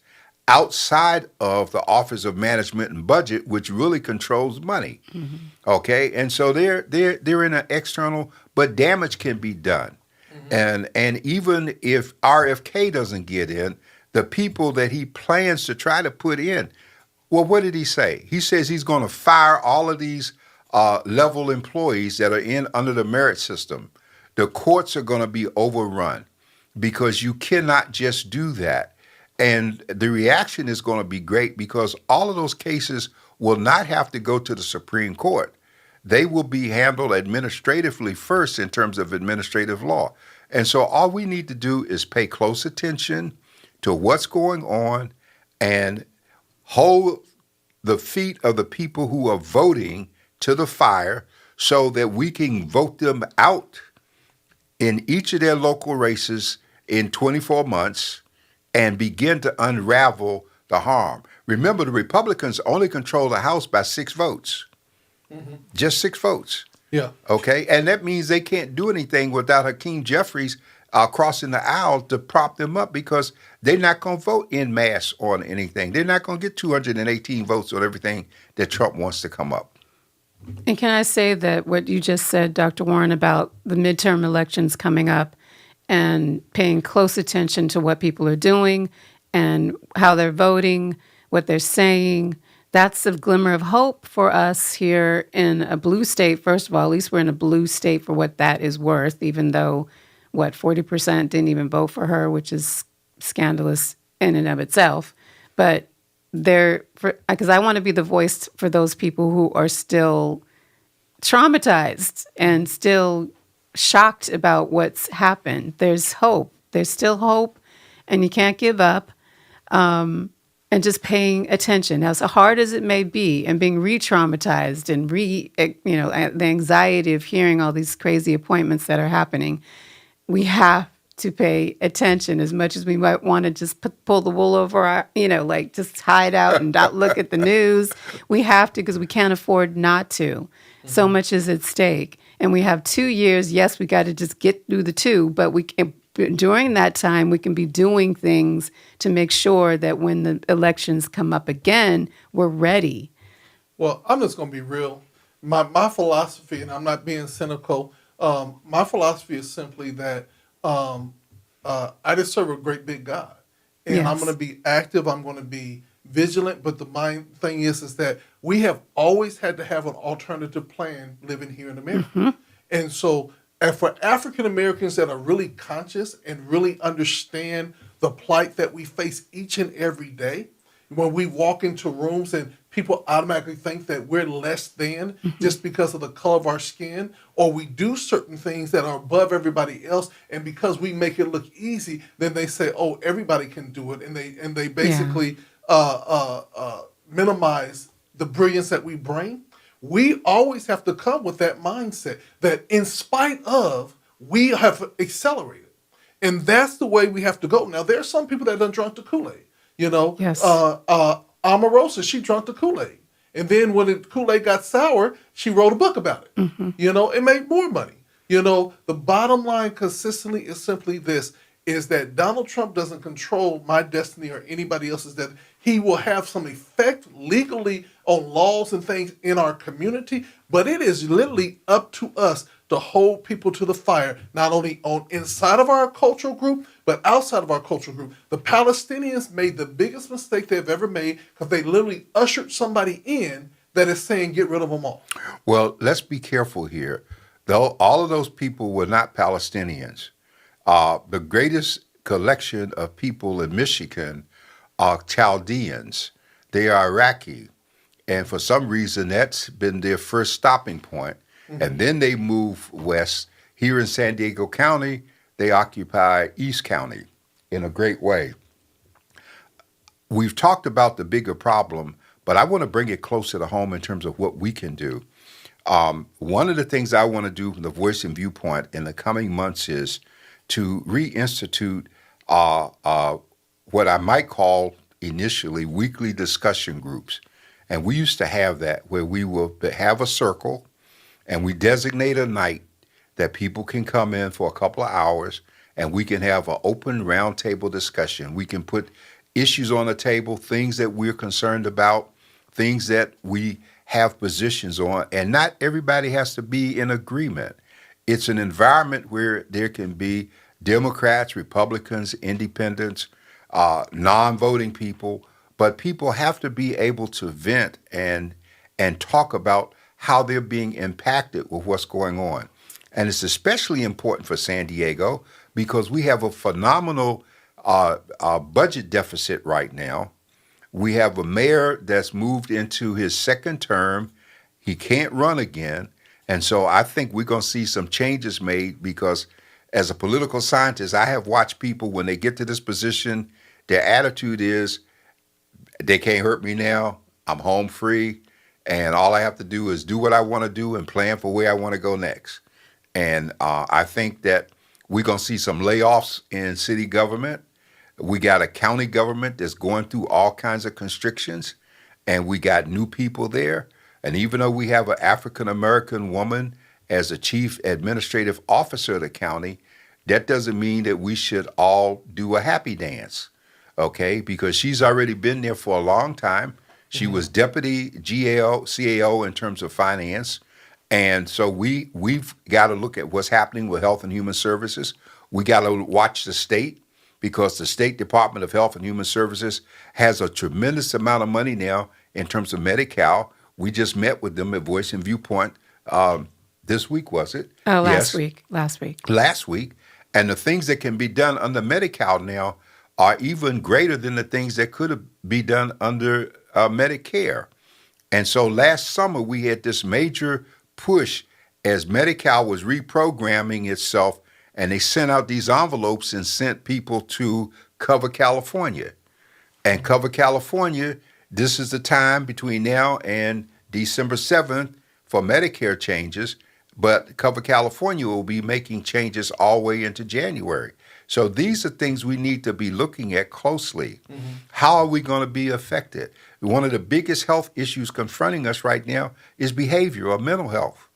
Speaker 1: outside of the Office of Management and Budget, which really controls money. Mm-hmm. Okay, and so they're in an external, but damage can be done. Mm-hmm. And even if RFK doesn't get in, the people that he plans to try to put in, well, what did he say? He says he's going to fire all of these level employees that are in under the merit system. The courts are going to be overrun because you cannot just do that. And the reaction is going to be great because all of those cases will not have to go to the Supreme Court. They will be handled administratively first in terms of administrative law. And so all we need to do is pay close attention to what's going on and hold the feet of the people who are voting to the fire so that we can vote them out in each of their local races in 24 months and begin to unravel the harm. Remember, the Republicans only control the House by 6 votes. Mm-hmm. Just 6 votes.
Speaker 2: Yeah.
Speaker 1: Okay? And that means they can't do anything without Hakeem Jeffries crossing the aisle to prop them up because they're not going to vote en masse on anything. They're not going to get 218 votes on everything that Trump wants to come up.
Speaker 3: And can I say that what you just said, Dr. Warren, about the midterm elections coming up and paying close attention to what people are doing and how they're voting, what they're saying, that's a glimmer of hope for us here in a blue state. First of all, at least we're in a blue state for what that is worth, even though, 40% didn't even vote for her, which is scandalous in and of itself. But because I want to be the voice for those people who are still traumatized and still shocked about what's happened. There's hope. There's still hope, and you can't give up. And just paying attention, as hard as it may be, and being re-traumatized and the anxiety of hearing all these crazy appointments that are happening. We have to pay attention as much as we might want to just pull the wool over our, like just hide out and not look at the news. We have to, because we can't afford not to. So much is at stake. And we have 2 years. Yes, we got to just get through the 2, but during that time, we can be doing things to make sure that when the elections come up again, we're ready.
Speaker 2: Well, I'm just going to be real. My philosophy, and I'm not being cynical, my philosophy is simply that I just serve a great big God. And I'm
Speaker 3: Yes.
Speaker 2: going to be active. I'm going to be vigilant. But the main thing is that we have always had to have an alternative plan living here in America. And so and for African Americans that are really conscious and really understand the plight that we face each and every day, when we walk into rooms and people automatically think that we're less than just because of the color of our skin, or we do certain things that are above everybody else, and because we make it look easy, then they say, "Oh, everybody can do it," and they basically minimize the brilliance that we bring. We always have to come with that mindset that in spite of, we have accelerated. And that's the way we have to go. Now, there are some people that done drunk the Kool-Aid.
Speaker 3: Yes.
Speaker 2: Omarosa, she drunk the Kool-Aid. And then when the Kool-Aid got sour, she wrote a book about it. It made more money. The bottom line consistently is simply this, is that Donald Trump doesn't control my destiny or anybody else's destiny. He will have some effect legally on laws and things in our community, but it is literally up to us to hold people to the fire, not only on inside of our cultural group, but outside of our cultural group. The Palestinians made the biggest mistake they've ever made because they literally ushered somebody in that is saying, get rid of them all.
Speaker 1: Well, let's be careful here. Though all of those people were not Palestinians. The greatest collection of people in Michigan are Chaldeans. They are Iraqi. And for some reason, that's been their first stopping point. And then they move west. Here in San Diego County, they occupy East County in a great way. We've talked about the bigger problem, but I want to bring it closer to home in terms of what we can do. One of the things I want to do from the Voice and Viewpoint in the coming months is to reinstitute what I might call initially weekly discussion groups. And we used to have that where we will have a circle and we designate a night that people can come in for a couple of hours and we can have an open roundtable discussion. We can put issues on the table, things that we're concerned about, things that we have positions on, and not everybody has to be in agreement. It's an environment where there can be Democrats, Republicans, independents, non-voting people, but people have to be able to vent and talk about how they're being impacted with what's going on. And it's especially important for San Diego because we have a phenomenal budget deficit right now. We have a mayor that's moved into his second term. He can't run again. And so I think we're going to see some changes made because as a political scientist, I have watched people when they get to this position, their attitude is, they can't hurt me now. I'm home free. And all I have to do is do what I want to do and plan for where I want to go next. And I think that we're going to see some layoffs in city government. We got a county government that's going through all kinds of constrictions, and we got new people there. And even though we have an African-American woman as a chief administrative officer of the county, that doesn't mean that we should all do a happy dance, okay? Because she's already been there for a long time. She was deputy CAO in terms of finance. And so we've got to look at what's happening with Health and Human Services. We got to watch the state because the State Department of Health and Human Services has a tremendous amount of money now in terms of Medi-Cal. We just met with them at Voice and Viewpoint this week, was it?
Speaker 3: Oh,
Speaker 1: Yes.
Speaker 3: last week.
Speaker 1: Last week. And the things that can be done under Medi-Cal now are even greater than the things that could be done under Medicare. And so last summer, we had this major push as Medi-Cal was reprogramming itself, and they sent out these envelopes and sent people to Cover California. And Cover California, this is the time between now and December 7th for Medicare changes, but Cover California will be making changes all the way into January. So these are things we need to be looking at closely. How are we going to be affected? One of the biggest health issues confronting us right now is behavior or mental health.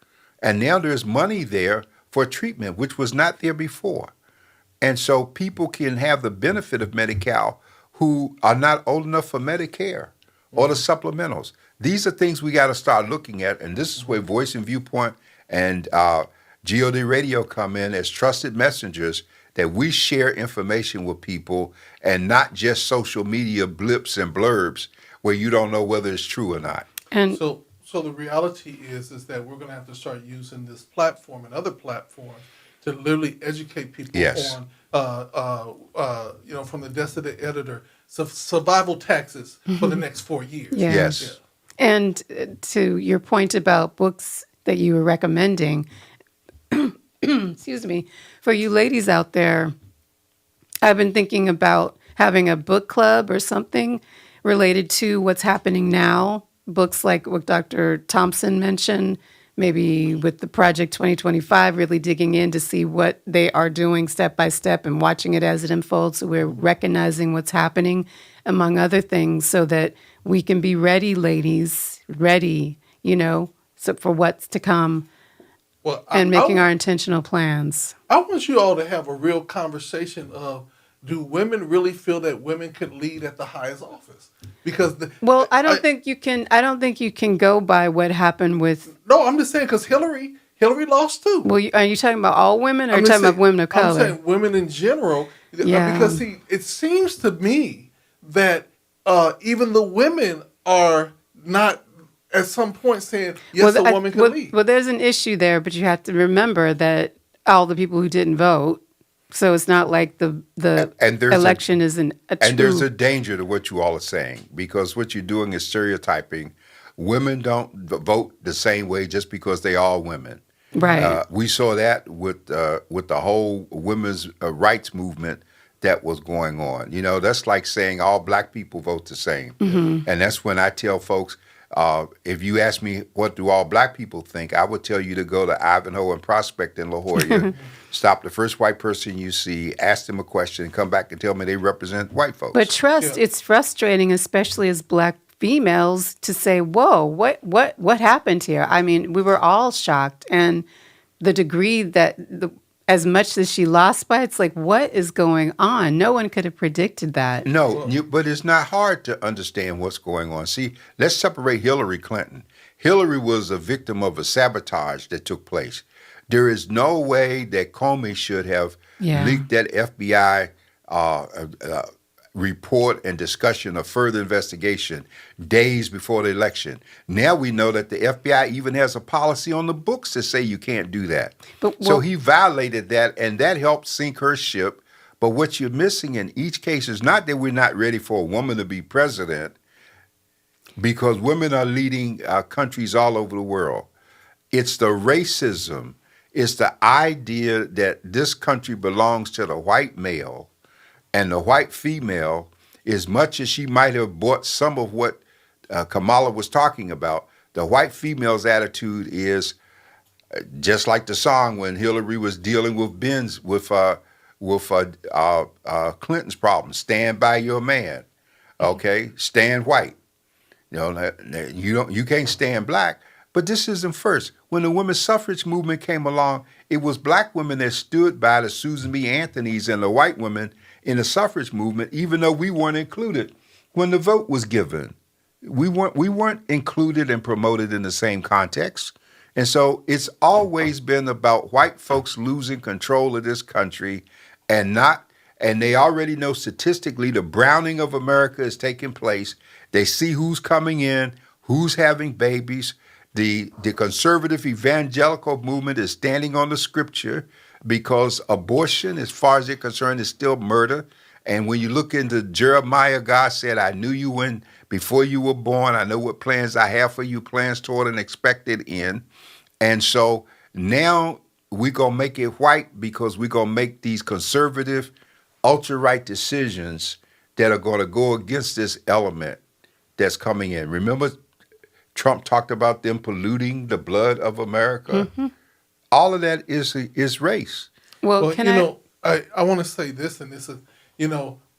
Speaker 1: And now there's money there for treatment, which was not there before. And so people can have the benefit of Medi-Cal who are not old enough for Medicare or the supplementals. These are things we got to start looking at, and this is where Voice and Viewpoint and GOD Radio come in as trusted messengers, that we share information with people and not just social media blips and blurbs where you don't know whether it's true or not.
Speaker 3: And
Speaker 2: So the reality is that we're going to have to start using this platform and other platforms to literally educate people
Speaker 1: Yes.
Speaker 2: on, from the desk of the editor, survival taxes for the next 4 years.
Speaker 3: Yeah.
Speaker 1: Yes.
Speaker 3: And to your point about books that you were recommending, excuse me, for you ladies out there, I've been thinking about having a book club or something related to what's happening now. Books like what Dr. Thompson mentioned, maybe with the Project 2025, really digging in to see what they are doing step by step and watching it as it unfolds. So we're recognizing what's happening, among other things, so that we can be ready, ladies, ready, so for what's to come.
Speaker 2: Well,
Speaker 3: And making our intentional plans.
Speaker 2: I want you all to have a real conversation of, do women really feel that women could lead at the highest office? Because
Speaker 3: I don't think you can. I don't think you can go by what happened with.
Speaker 2: No, I'm just saying, because Hillary lost too.
Speaker 3: Well, are you talking about all women, or are
Speaker 2: I'm
Speaker 3: you
Speaker 2: just
Speaker 3: talking about
Speaker 2: saying-
Speaker 3: women of color?
Speaker 2: I'm saying women in general.
Speaker 3: Yeah.
Speaker 2: Because see, it seems to me that even the women are not at some point saying, yes, a woman can lead.
Speaker 3: Well, there's an issue there, but you have to remember that all the people who didn't vote. So it's not like the
Speaker 1: And there's
Speaker 3: election isn't a true.
Speaker 1: And there's a danger to what you all are saying, because what you're doing is stereotyping. Women don't vote the same way just because they are women.
Speaker 3: Right.
Speaker 1: We saw that with the whole women's rights movement that was going on. That's like saying all black people vote the same.
Speaker 3: Mm-hmm.
Speaker 1: And that's when I tell folks, if you ask me what do all black people think, I would tell you to go to Ivanhoe and Prospect in La Jolla, stop the first white person you see, ask them a question, and come back and tell me they represent white folks.
Speaker 3: But trust, it's frustrating, especially as black females, to say, "Whoa, what happened here?" I mean, we were all shocked, and the degree that as much as she lost by, it's like, what is going on? No one could have predicted that.
Speaker 1: No, but it's not hard to understand what's going on. See, let's separate Hillary Clinton. Hillary was a victim of a sabotage that took place. There is no way that Comey should have leaked that FBI report and discussion of further investigation days before the election. Now we know that the FBI even has a policy on the books to say you can't do that. So he violated that, and that helped sink her ship. But what you're missing in each case is not that we're not ready for a woman to be president, because women are leading countries all over the world. It's the racism. It's the idea that this country belongs to the white male, and the white female, as much as she might have bought some of what Kamala was talking about, the white female's attitude is just like the song when Hillary was dealing with Clinton's problem. Stand by your man, okay? Stand white. You can't stand black. But this isn't first. When the women's suffrage movement came along, it was black women that stood by the Susan B. Anthonys and the white women in the suffrage movement, even though we weren't included when the vote was given. We weren't included and promoted in the same context. And so it's always been about white folks losing control of this country, and they already know statistically the browning of America is taking place. They see who's coming in, who's having babies. The conservative evangelical movement is standing on the scripture, because abortion, as far as they're concerned, is still murder. And when you look into Jeremiah, God said, I knew you before you were born. I know what plans I have for you, plans toward an expected end. And so now we're going to make it white because we're going to make these conservative, ultra right decisions that are going to go against this element that's coming in. Remember, Trump talked about them polluting the blood of America? All of that is race.
Speaker 3: Well,
Speaker 2: Well,
Speaker 3: can I?
Speaker 2: I want to say this, and this is,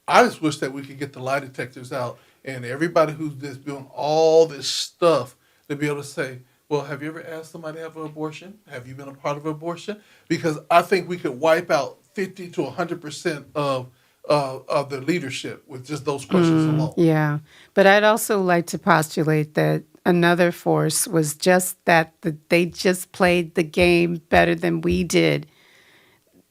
Speaker 2: I just wish that we could get the lie detectors out and everybody who's just doing all this stuff to be able to say, well, have you ever asked somebody to have an abortion? Have you been a part of an abortion? Because I think we could wipe out 50 to 100% of the leadership with just those questions alone.
Speaker 3: Yeah, but I'd also like to postulate that another force was just that they just played the game better than we did.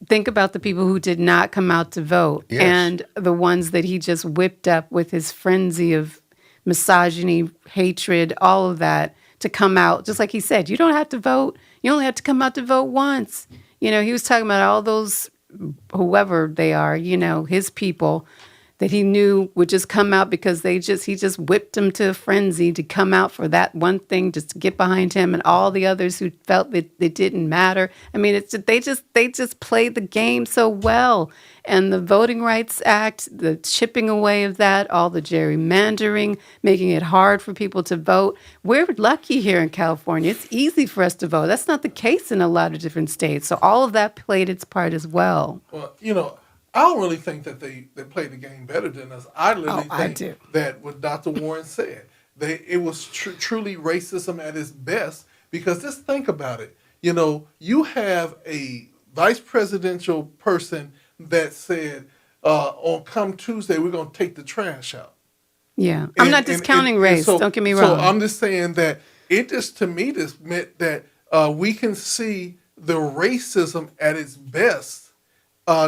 Speaker 3: Think about the people who did not come out to vote
Speaker 1: Yes.
Speaker 3: and the ones that he just whipped up with his frenzy of misogyny, hatred, all of that to come out. Just like he said, you don't have to vote. You only have to come out to vote once. He was talking about all those, whoever they are, his people that he knew would just come out because he just whipped them to a frenzy to come out for that one thing, just to get behind him, and all the others who felt that it didn't matter. I mean, they just played the game so well. And the Voting Rights Act, the chipping away of that, all the gerrymandering, making it hard for people to vote. We're lucky here in California. It's easy for us to vote. That's not the case in a lot of different states. So all of that played its part as well.
Speaker 2: Well, I don't really think that they played the game better than us. I literally
Speaker 3: I
Speaker 2: think
Speaker 3: do.
Speaker 2: that what Dr. Warren said, it was truly racism at its best. Because just think about it. You have a vice presidential person that said, on come Tuesday, we're going to take the trash out.
Speaker 3: Yeah. I'm not discounting race.
Speaker 2: So,
Speaker 3: Don't get me
Speaker 2: so
Speaker 3: wrong.
Speaker 2: I'm just saying that it just, to me, this meant that we can see the racism at its best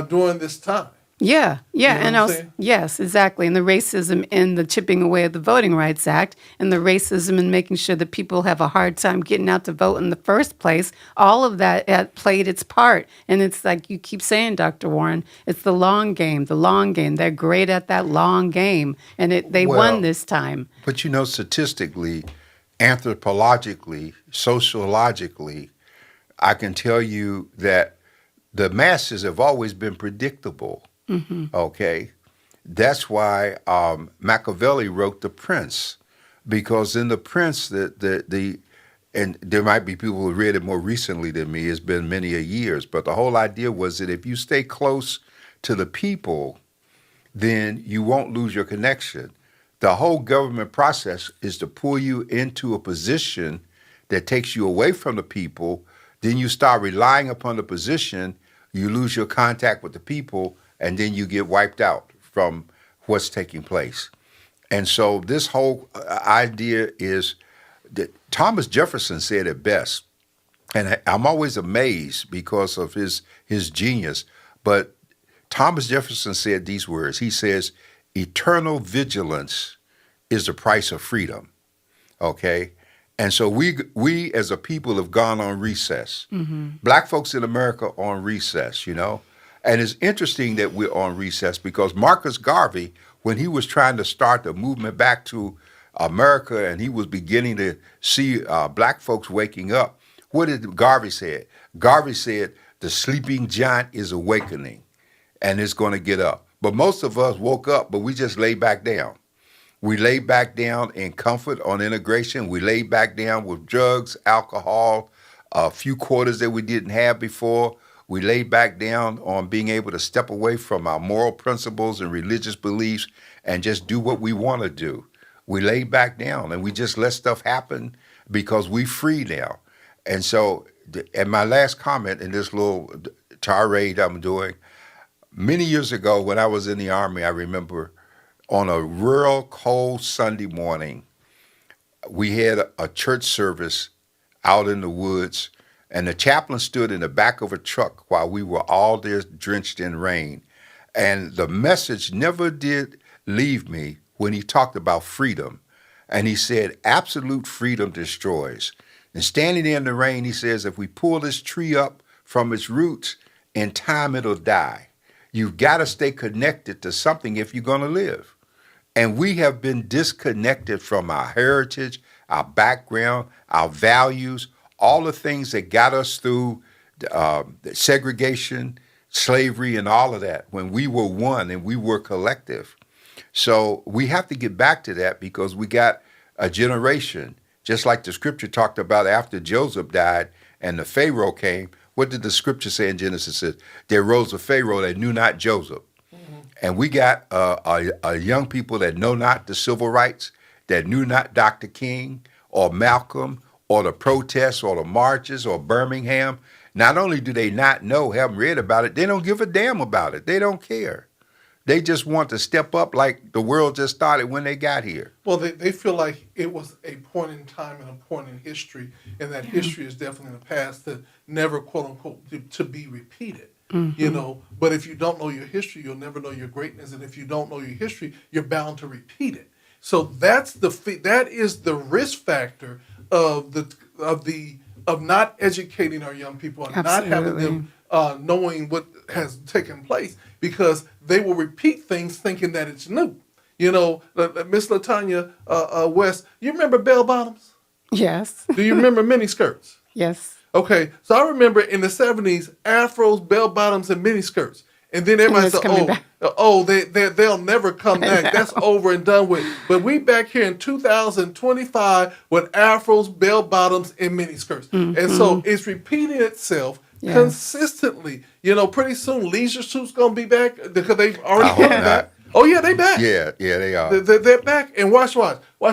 Speaker 2: during this time.
Speaker 3: Yeah,
Speaker 2: You know
Speaker 3: and
Speaker 2: what I'm
Speaker 3: also,
Speaker 2: saying?
Speaker 3: yes, exactly. And the racism in the chipping away of the Voting Rights Act, and the racism in making sure that people have a hard time getting out to vote in the first place, all of that had played its part. And it's like you keep saying, Dr. Warren, it's the long game, the long game. They're great at that long game, and they
Speaker 1: Well,
Speaker 3: won this time.
Speaker 1: But statistically, anthropologically, sociologically, I can tell you that the masses have always been predictable. Okay, that's why Machiavelli wrote The Prince, because in The Prince, and there might be people who read it more recently than me. It's been many a years, but the whole idea was that if you stay close to the people, then you won't lose your connection. The whole government process is to pull you into a position that takes you away from the people. Then you start relying upon the position, you lose your contact with the people, and then you get wiped out from what's taking place. And so this whole idea is that Thomas Jefferson said it best, and I'm always amazed because of his genius, but Thomas Jefferson said these words. He says, eternal vigilance is the price of freedom, okay? And so we as a people have gone on recess. Black folks in America are on recess, And it's interesting that we're on recess because Marcus Garvey, when he was trying to start the movement back to America and he was beginning to see black folks waking up, what did Garvey say? Garvey said, the sleeping giant is awakening and it's going to get up. But most of us woke up, but we just lay back down. We lay back down in comfort on integration. We lay back down with drugs, alcohol, a few quarters that we didn't have before. We lay back down on being able to step away from our moral principles and religious beliefs and just do what we want to do. We lay back down and we just let stuff happen because we free now. And so, and my last comment in this little tirade I'm doing, many years ago when I was in the Army, I remember on a real cold Sunday morning, we had a church service out in the woods, and the chaplain stood in the back of a truck while we were all there drenched in rain. And the message never did leave me when he talked about freedom. And he said, absolute freedom destroys. And standing there in the rain, he says, if we pull this tree up from its roots, in time it'll die. You've got to stay connected to something if you're going to live. And we have been disconnected from our heritage, our background, our values, all the things that got us through segregation, slavery, and all of that when we were one and we were collective. So we have to get back to that because we got a generation, just like the scripture talked about after Joseph died and the Pharaoh came. What did the scripture say in Genesis? It says, there rose a Pharaoh that knew not Joseph. And we got a young people that know not the civil rights, that knew not Dr. King or Malcolm or the protests or the marches or Birmingham. Not only do they not know, haven't read about it, they don't give a damn about it. They don't care. They just want to step up like the world just started when they got here.
Speaker 2: Well, they feel like it was a point in time and a point in history, and that history is definitely in the past that never, quote unquote, to be repeated. You know, but if you don't know your history, you'll never know your greatness, and if you don't know your history, you're bound to repeat it. So that is the risk factor of not educating our young people and not having them knowing what has taken place, because they will repeat things thinking that it's new. You know, Miss Latanya West, you remember bell bottoms?
Speaker 3: Yes.
Speaker 2: Do you remember mini skirts?
Speaker 3: Yes.
Speaker 2: Okay, so I remember in the 70s, afros, bell bottoms, and mini skirts. And then everybody said, they'll never come back. That's over and done with. But we back here in 2025 with afros, bell bottoms, and mini skirts. Mm-hmm. And so it's repeating itself consistently. You know, pretty soon leisure suits going to be back because they've already come back. Oh, yeah, they back.
Speaker 1: Yeah, they are.
Speaker 2: They're back. And watch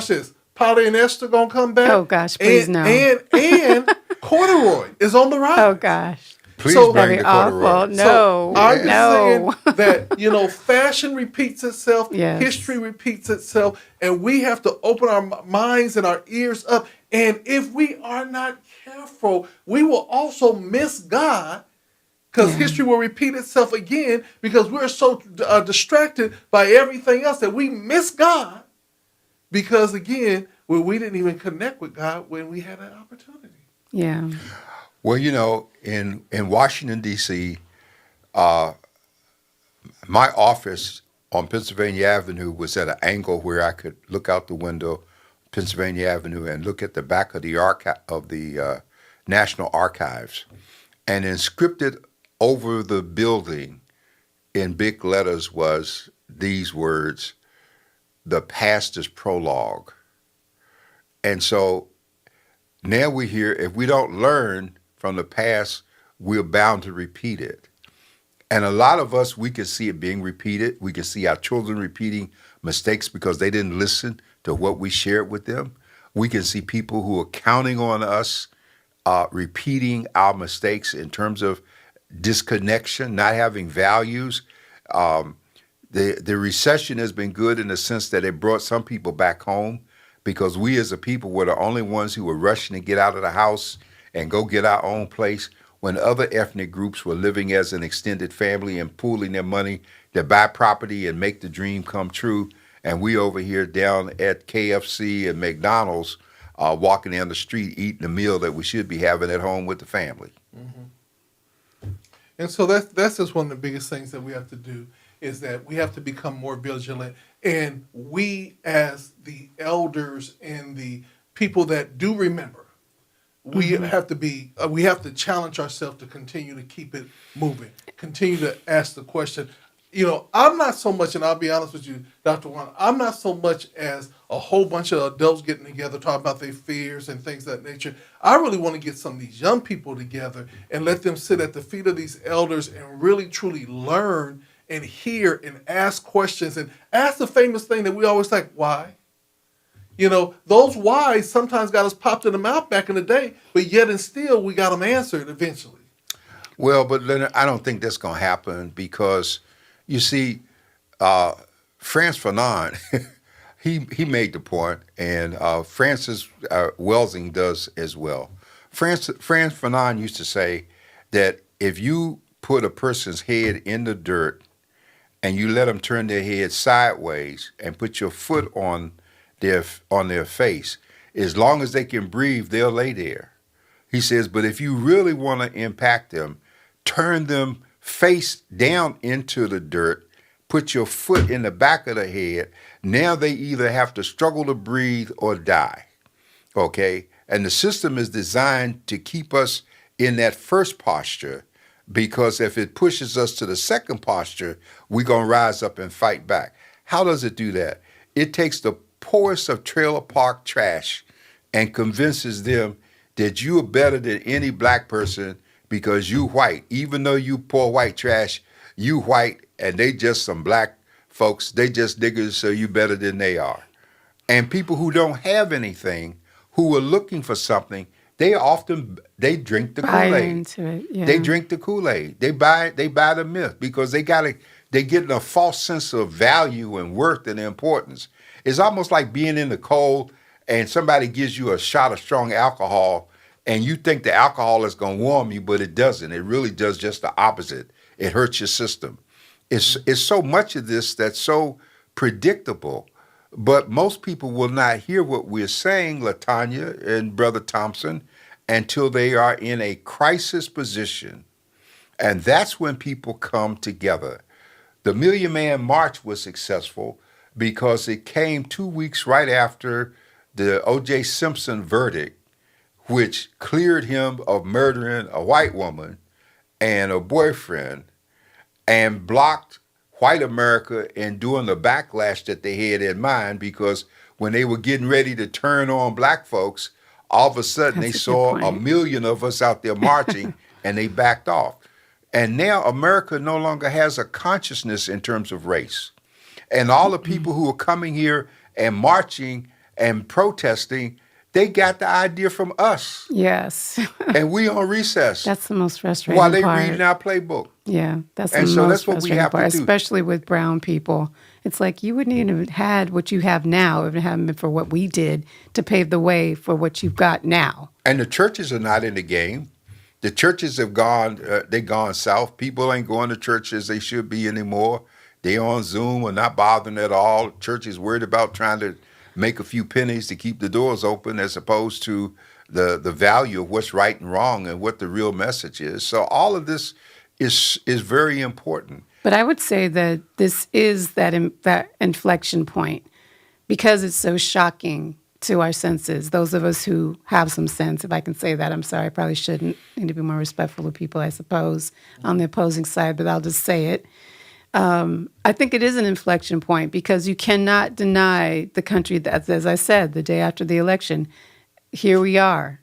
Speaker 2: this. Polly and Esther going to come back.
Speaker 3: Oh, gosh, please no.
Speaker 2: And corduroy is on the rise.
Speaker 3: Oh, gosh.
Speaker 1: Please
Speaker 3: so
Speaker 1: bring the corduroy.
Speaker 3: Awful. No,
Speaker 2: so I'm just
Speaker 3: no.
Speaker 2: saying that, you know, fashion repeats itself,
Speaker 3: yes.
Speaker 2: History repeats itself, and we have to open our minds and our ears up. And if we are not careful, we will also miss God, because history will repeat itself again, because we're so distracted by everything else that we miss God, because, again, we didn't even connect with God when we had an opportunity.
Speaker 3: Yeah.
Speaker 1: Well, you know, in Washington, D.C., my office on Pennsylvania Avenue was at an angle where I could look out the window, Pennsylvania Avenue, and look at the back of the National Archives. And inscripted over the building in big letters was these words, "The pastor's prologue." And so now we're here. If we don't learn from the past, we're bound to repeat it. And a lot of us, we can see it being repeated. We can see our children repeating mistakes because they didn't listen to what we shared with them. We can see people who are counting on us repeating our mistakes in terms of disconnection, not having values. The recession has been good in the sense that it brought some people back home, because we as a people were the only ones who were rushing to get out of the house and go get our own place, when other ethnic groups were living as an extended family and pooling their money to buy property and make the dream come true. And we over here down at KFC and McDonald's walking down the street eating a meal that we should be having at home with the family.
Speaker 2: Mm-hmm. And so that's just one of the biggest things that we have to do, is that we have to become more vigilant. And we, as the elders and the people that do remember, we have to challenge ourselves to continue to keep it moving, continue to ask the question. You know, I'm not so much, and I'll be honest with you, Dr. Juan, I'm not so much as a whole bunch of adults getting together, talking about their fears and things of that nature. I really want to get some of these young people together and let them sit at the feet of these elders and really, truly learn and hear and ask questions and ask the famous thing that we always like, why? You know, those whys sometimes got us popped in the mouth back in the day, but yet and still we got them answered eventually.
Speaker 1: Well, but Leonard, I don't think that's going to happen, because, you see, Frantz Fanon, he made the point, and Francis Welsing does as well. Frantz Fanon used to say that if you put a person's head in the dirt and you let them turn their head sideways and put your foot on their face, as long as they can breathe, they'll lay there. He says, but if you really want to impact them, turn them face down into the dirt, put your foot in the back of the head. Now they either have to struggle to breathe or die. Okay? And the system is designed to keep us in that first posture, because if it pushes us to the second posture, we're going to rise up and fight back. How does it do that? It takes the poorest of trailer park trash and convinces them that you are better than any black person because you white. Even though you poor white trash, you white, and they just some black folks. They just niggers, so you better than they are. And people who don't have anything, who are looking for something, they drink the
Speaker 3: Buy
Speaker 1: Kool-Aid.
Speaker 3: into it. Yeah.
Speaker 1: They drink the Kool-Aid. They buy the myth because they're getting a false sense of value and worth and importance. It's almost like being in the cold and somebody gives you a shot of strong alcohol and you think the alcohol is going to warm you, but it doesn't. It really does just the opposite. It hurts your system. It's so much of this that's so predictable, but most people will not hear what we're saying, LaTanya and Brother Thompson, until they are in a crisis position. And that's when people come together. The Million Man March was successful because it came 2 weeks right after the O.J. Simpson verdict, which cleared him of murdering a white woman and a boyfriend and blocked white America in doing the backlash that they had in mind, because when they were getting ready to turn on black folks, all of a sudden
Speaker 3: That's a
Speaker 1: they
Speaker 3: good
Speaker 1: saw a
Speaker 3: point.
Speaker 1: million of us out there marching and they backed off. And now America no longer has a consciousness in terms of race. And all the people who are coming here and marching and protesting, they got the idea from us.
Speaker 3: Yes.
Speaker 1: And we on recess
Speaker 3: That's the most frustrating
Speaker 1: while they
Speaker 3: part.
Speaker 1: reading our playbook.
Speaker 3: Yeah, that's
Speaker 1: And
Speaker 3: the
Speaker 1: so
Speaker 3: most
Speaker 1: that's what we
Speaker 3: frustrating
Speaker 1: have to
Speaker 3: part,
Speaker 1: do.
Speaker 3: especially with brown people. It's like you wouldn't even have had what you have now if it hadn't been for what we did to pave the way for what you've got now.
Speaker 1: And the churches are not in the game. The churches have gone, they've gone south. People ain't going to church as they should be anymore. They on Zoom or not bothering at all. Church is worried about trying to make a few pennies to keep the doors open, as opposed to the value of what's right and wrong and what the real message is. So all of this is very important.
Speaker 3: But I would say that this is that inflection point because it's so shocking to our senses. Those of us who have some sense, if I can say that, I'm sorry, I probably shouldn't. Need to be more respectful of people, I suppose, on the opposing side, but I'll just say it. I think it is an inflection point because you cannot deny the country that, as I said, the day after the election, here we are.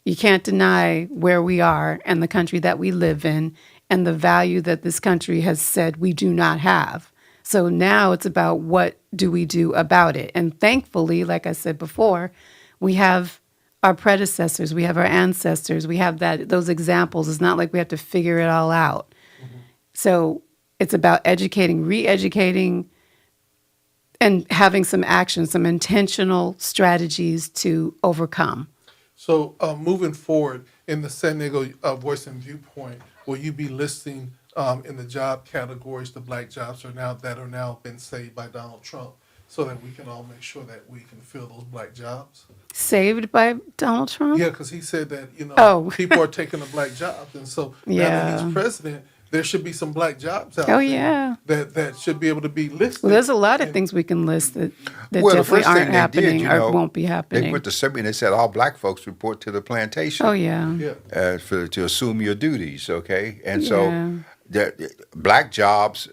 Speaker 3: You can't deny where we are and the country that we live in and the value that this country has said we do not have. So now it's about what do we do about it. And thankfully, like I said before, we have our predecessors, we have our ancestors, we have those examples. It's not like we have to figure it all out. Mm-hmm. So it's about educating, re-educating, and having some action, some intentional strategies to overcome.
Speaker 2: So moving forward in the San Diego Voice and Viewpoint, will you be listing in the job categories the black jobs that are now been saved by Donald Trump, so that we can all make sure that we can fill those black jobs?
Speaker 3: Saved by Donald Trump?
Speaker 2: Yeah, because he said that people are taking the black jobs, and so now that he's president, there should be some black jobs out there that should be able to be listed.
Speaker 3: Well, there's a lot of things we can list that
Speaker 1: Well, the
Speaker 3: definitely
Speaker 1: first thing
Speaker 3: aren't
Speaker 1: they
Speaker 3: happening
Speaker 1: did,
Speaker 3: or won't be happening.
Speaker 1: They put the survey and they said all black folks report to the plantation.
Speaker 3: Oh, yeah.
Speaker 2: Yeah.
Speaker 1: To assume your duties, okay? And
Speaker 3: Yeah.
Speaker 1: so black jobs,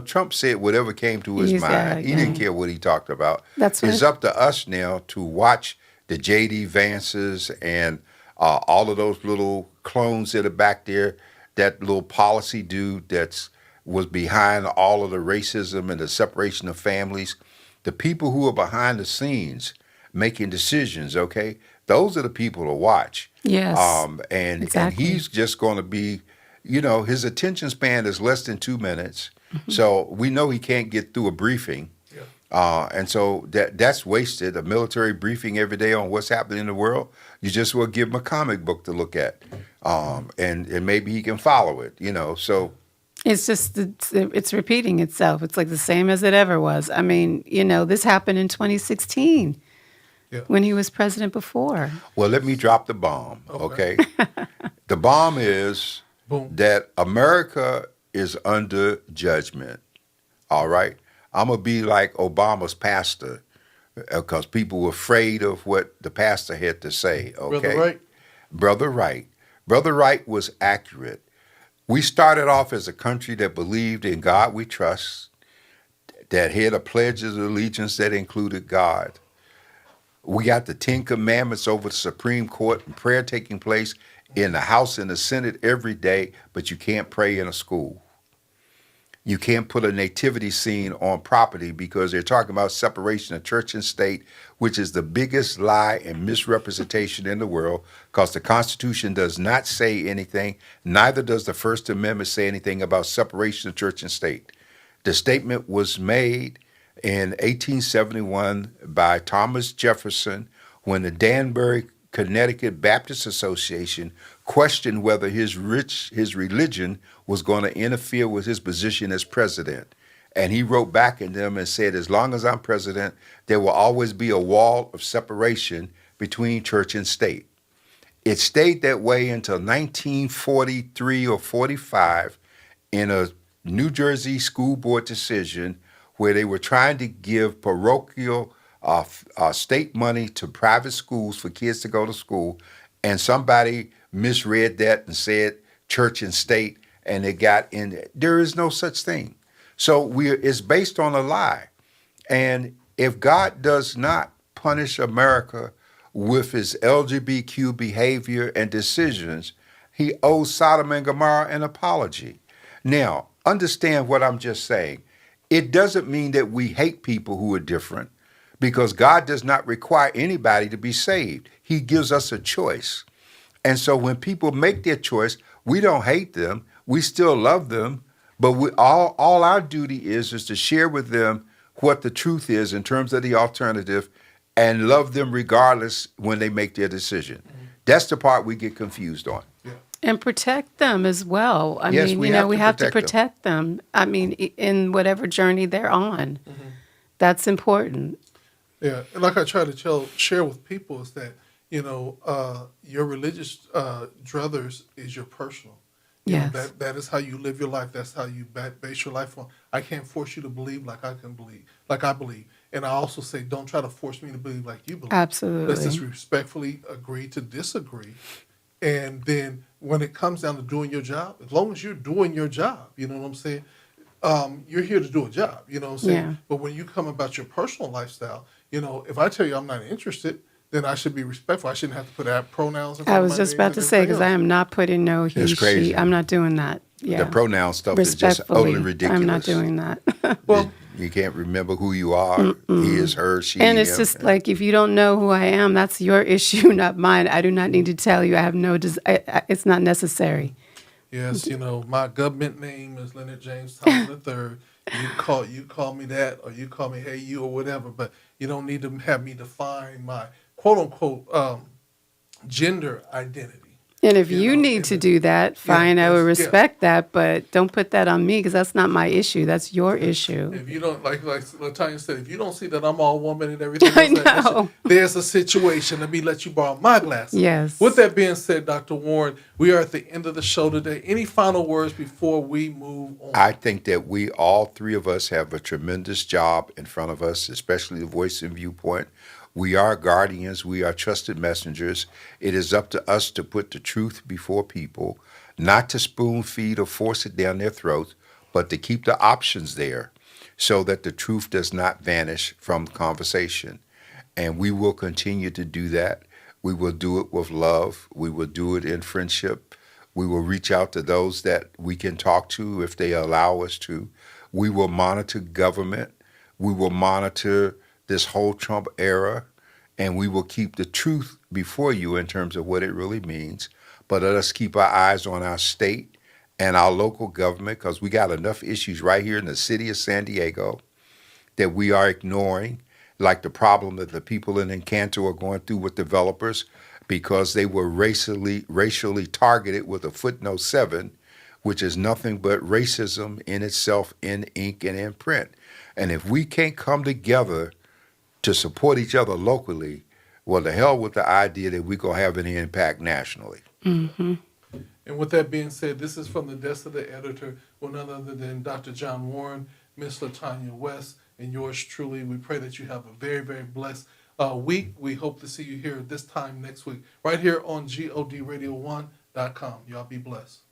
Speaker 1: Trump said whatever came to his mind. He didn't care what he talked about.
Speaker 3: That's
Speaker 1: It's
Speaker 3: right.
Speaker 1: up to us now to watch the J.D. Vances and all of those little clones that are back there, that little policy dude was behind all of the racism and the separation of families. The people who are behind the scenes making decisions, okay? Those are the people to watch.
Speaker 3: Yes.
Speaker 1: And
Speaker 3: Exactly.
Speaker 1: he's just going to be, his attention span is less than 2 minutes. Mm-hmm. So we know he can't get through a briefing. Yeah. And so that's wasted. A military briefing every day on what's happening in the world. You just will give him a comic book to look at. And maybe he can follow it, so.
Speaker 3: It's just, it's repeating itself. It's like the same as it ever was. I mean, this happened in 2016 when he was president before.
Speaker 1: Well, let me drop the bomb, okay? The bomb is that America is under judgment, all right? I'm going to be like Obama's pastor. because people were afraid of what the pastor had to say.
Speaker 2: Brother
Speaker 1: Okay,
Speaker 2: Wright.
Speaker 1: Brother Wright. Brother Wright was accurate. We started off as a country that believed in God we trust, that had a pledge of allegiance that included God. We got the Ten Commandments over the Supreme Court and prayer taking place in the House and the Senate every day, but you can't pray in a school. You can't put a nativity scene on property because they're talking about separation of church and state, which is the biggest lie and misrepresentation in the world because the Constitution does not say anything, neither does the First Amendment say anything about separation of church and state. The statement was made in 1871 by Thomas Jefferson when the Danbury, Connecticut Baptist Association questioned whether his religion was going to interfere with his position as president. And he wrote back in them and said, as long as I'm president, there will always be a wall of separation between church and state. It stayed that way until 1943 or 45 in a New Jersey school board decision where they were trying to give parochial state money to private schools for kids to go to school, and somebody misread that and said church and state, and it got in. There is no such thing. So it's based on a lie. And if God does not punish America with his LGBTQ behavior and decisions, he owes Sodom and Gomorrah an apology. Now, understand what I'm just saying. It doesn't mean that we hate people who are different because God does not require anybody to be saved. He gives us a choice. And so when people make their choice, we don't hate them. We still love them. But all our duty is to share with them what the truth is in terms of the alternative and love them regardless when they make their decision. That's the part we get confused on.
Speaker 2: Yeah.
Speaker 3: And protect them as well. I
Speaker 1: Yes,
Speaker 3: mean,
Speaker 1: we
Speaker 3: we
Speaker 1: have
Speaker 3: have
Speaker 1: to
Speaker 3: to protect them. I mean, in whatever journey they're on. That's important.
Speaker 2: Yeah, and like I try to share with people is that, your religious druthers is your personal.
Speaker 3: Yes.
Speaker 2: That is how you live your life. That's how you base your life on. I can't force you to believe like I believe. And I also say, don't try to force me to believe like you believe.
Speaker 3: Absolutely.
Speaker 2: Let's just respectfully agree to disagree. And then when it comes down to doing your job, as long as you're doing your job, you know what I'm saying? You're here to do a job, you know what I'm saying?
Speaker 3: Yeah.
Speaker 2: But when you come about your personal lifestyle, if I tell you I'm not interested, then I should be respectful. I shouldn't have to put pronouns in front
Speaker 3: I
Speaker 2: of
Speaker 3: was
Speaker 2: my
Speaker 3: just
Speaker 2: name
Speaker 3: about
Speaker 2: and
Speaker 3: to say, because
Speaker 2: everything
Speaker 3: I
Speaker 2: else.
Speaker 3: am not putting no he,
Speaker 1: It's crazy.
Speaker 3: she. I'm not doing that. Yeah.
Speaker 1: The pronoun stuff is just
Speaker 3: Respectfully,
Speaker 1: utterly ridiculous.
Speaker 3: I'm not doing that.
Speaker 2: Well,
Speaker 1: You can't remember who you are. He is her, she,
Speaker 3: And it's
Speaker 1: him.
Speaker 3: just like, if you don't know who I am, that's your issue, not mine. I do not need to tell you. I have no, it's not necessary.
Speaker 2: yes, my government name is Leonard James Thompson III. You call me that, or you call me hey you or whatever, but you don't need to have me define my quote unquote gender identity.
Speaker 3: And if you need to do that, fine, I will
Speaker 2: yes, yeah.
Speaker 3: respect that, but don't put that on me because that's not my issue. That's your issue.
Speaker 2: If you don't like Latanya said, if you don't see that I'm all woman and everything,
Speaker 3: I
Speaker 2: else, that
Speaker 3: know.
Speaker 2: there's a situation. Let me let you borrow my glasses.
Speaker 3: Yes.
Speaker 2: With that being said, Dr. Warren, we are at the end of the show today. Any final words before we move on?
Speaker 1: I think that we, all three of us, have a tremendous job in front of us, especially the Voice and Viewpoint. We are guardians. We are trusted messengers. It is up to us to put the truth before people, not to spoon feed or force it down their throats, but to keep the options there so that the truth does not vanish from the conversation. And we will continue to do that. We will do it with love. We will do it in friendship. We will reach out to those that we can talk to if they allow us to. We will monitor government. We will monitor this whole Trump era, and we will keep the truth before you in terms of what it really means. But let us keep our eyes on our state and our local government, because we got enough issues right here in the city of San Diego that we are ignoring, like the problem that the people in Encanto are going through with developers because they were racially targeted with a footnote 7, which is nothing but racism in itself, in ink and in print. And if we can't come together to support each other locally, well, the hell with the idea that we're going to have any impact nationally.
Speaker 3: Mm-hmm.
Speaker 2: And with that being said, this is from the desk of the editor, none other than Dr. John Warren, Miss Latanya West, and yours truly. We pray that you have a very, very blessed week. We hope to see you here this time next week, right here on GODRadio1.com. Y'all be blessed.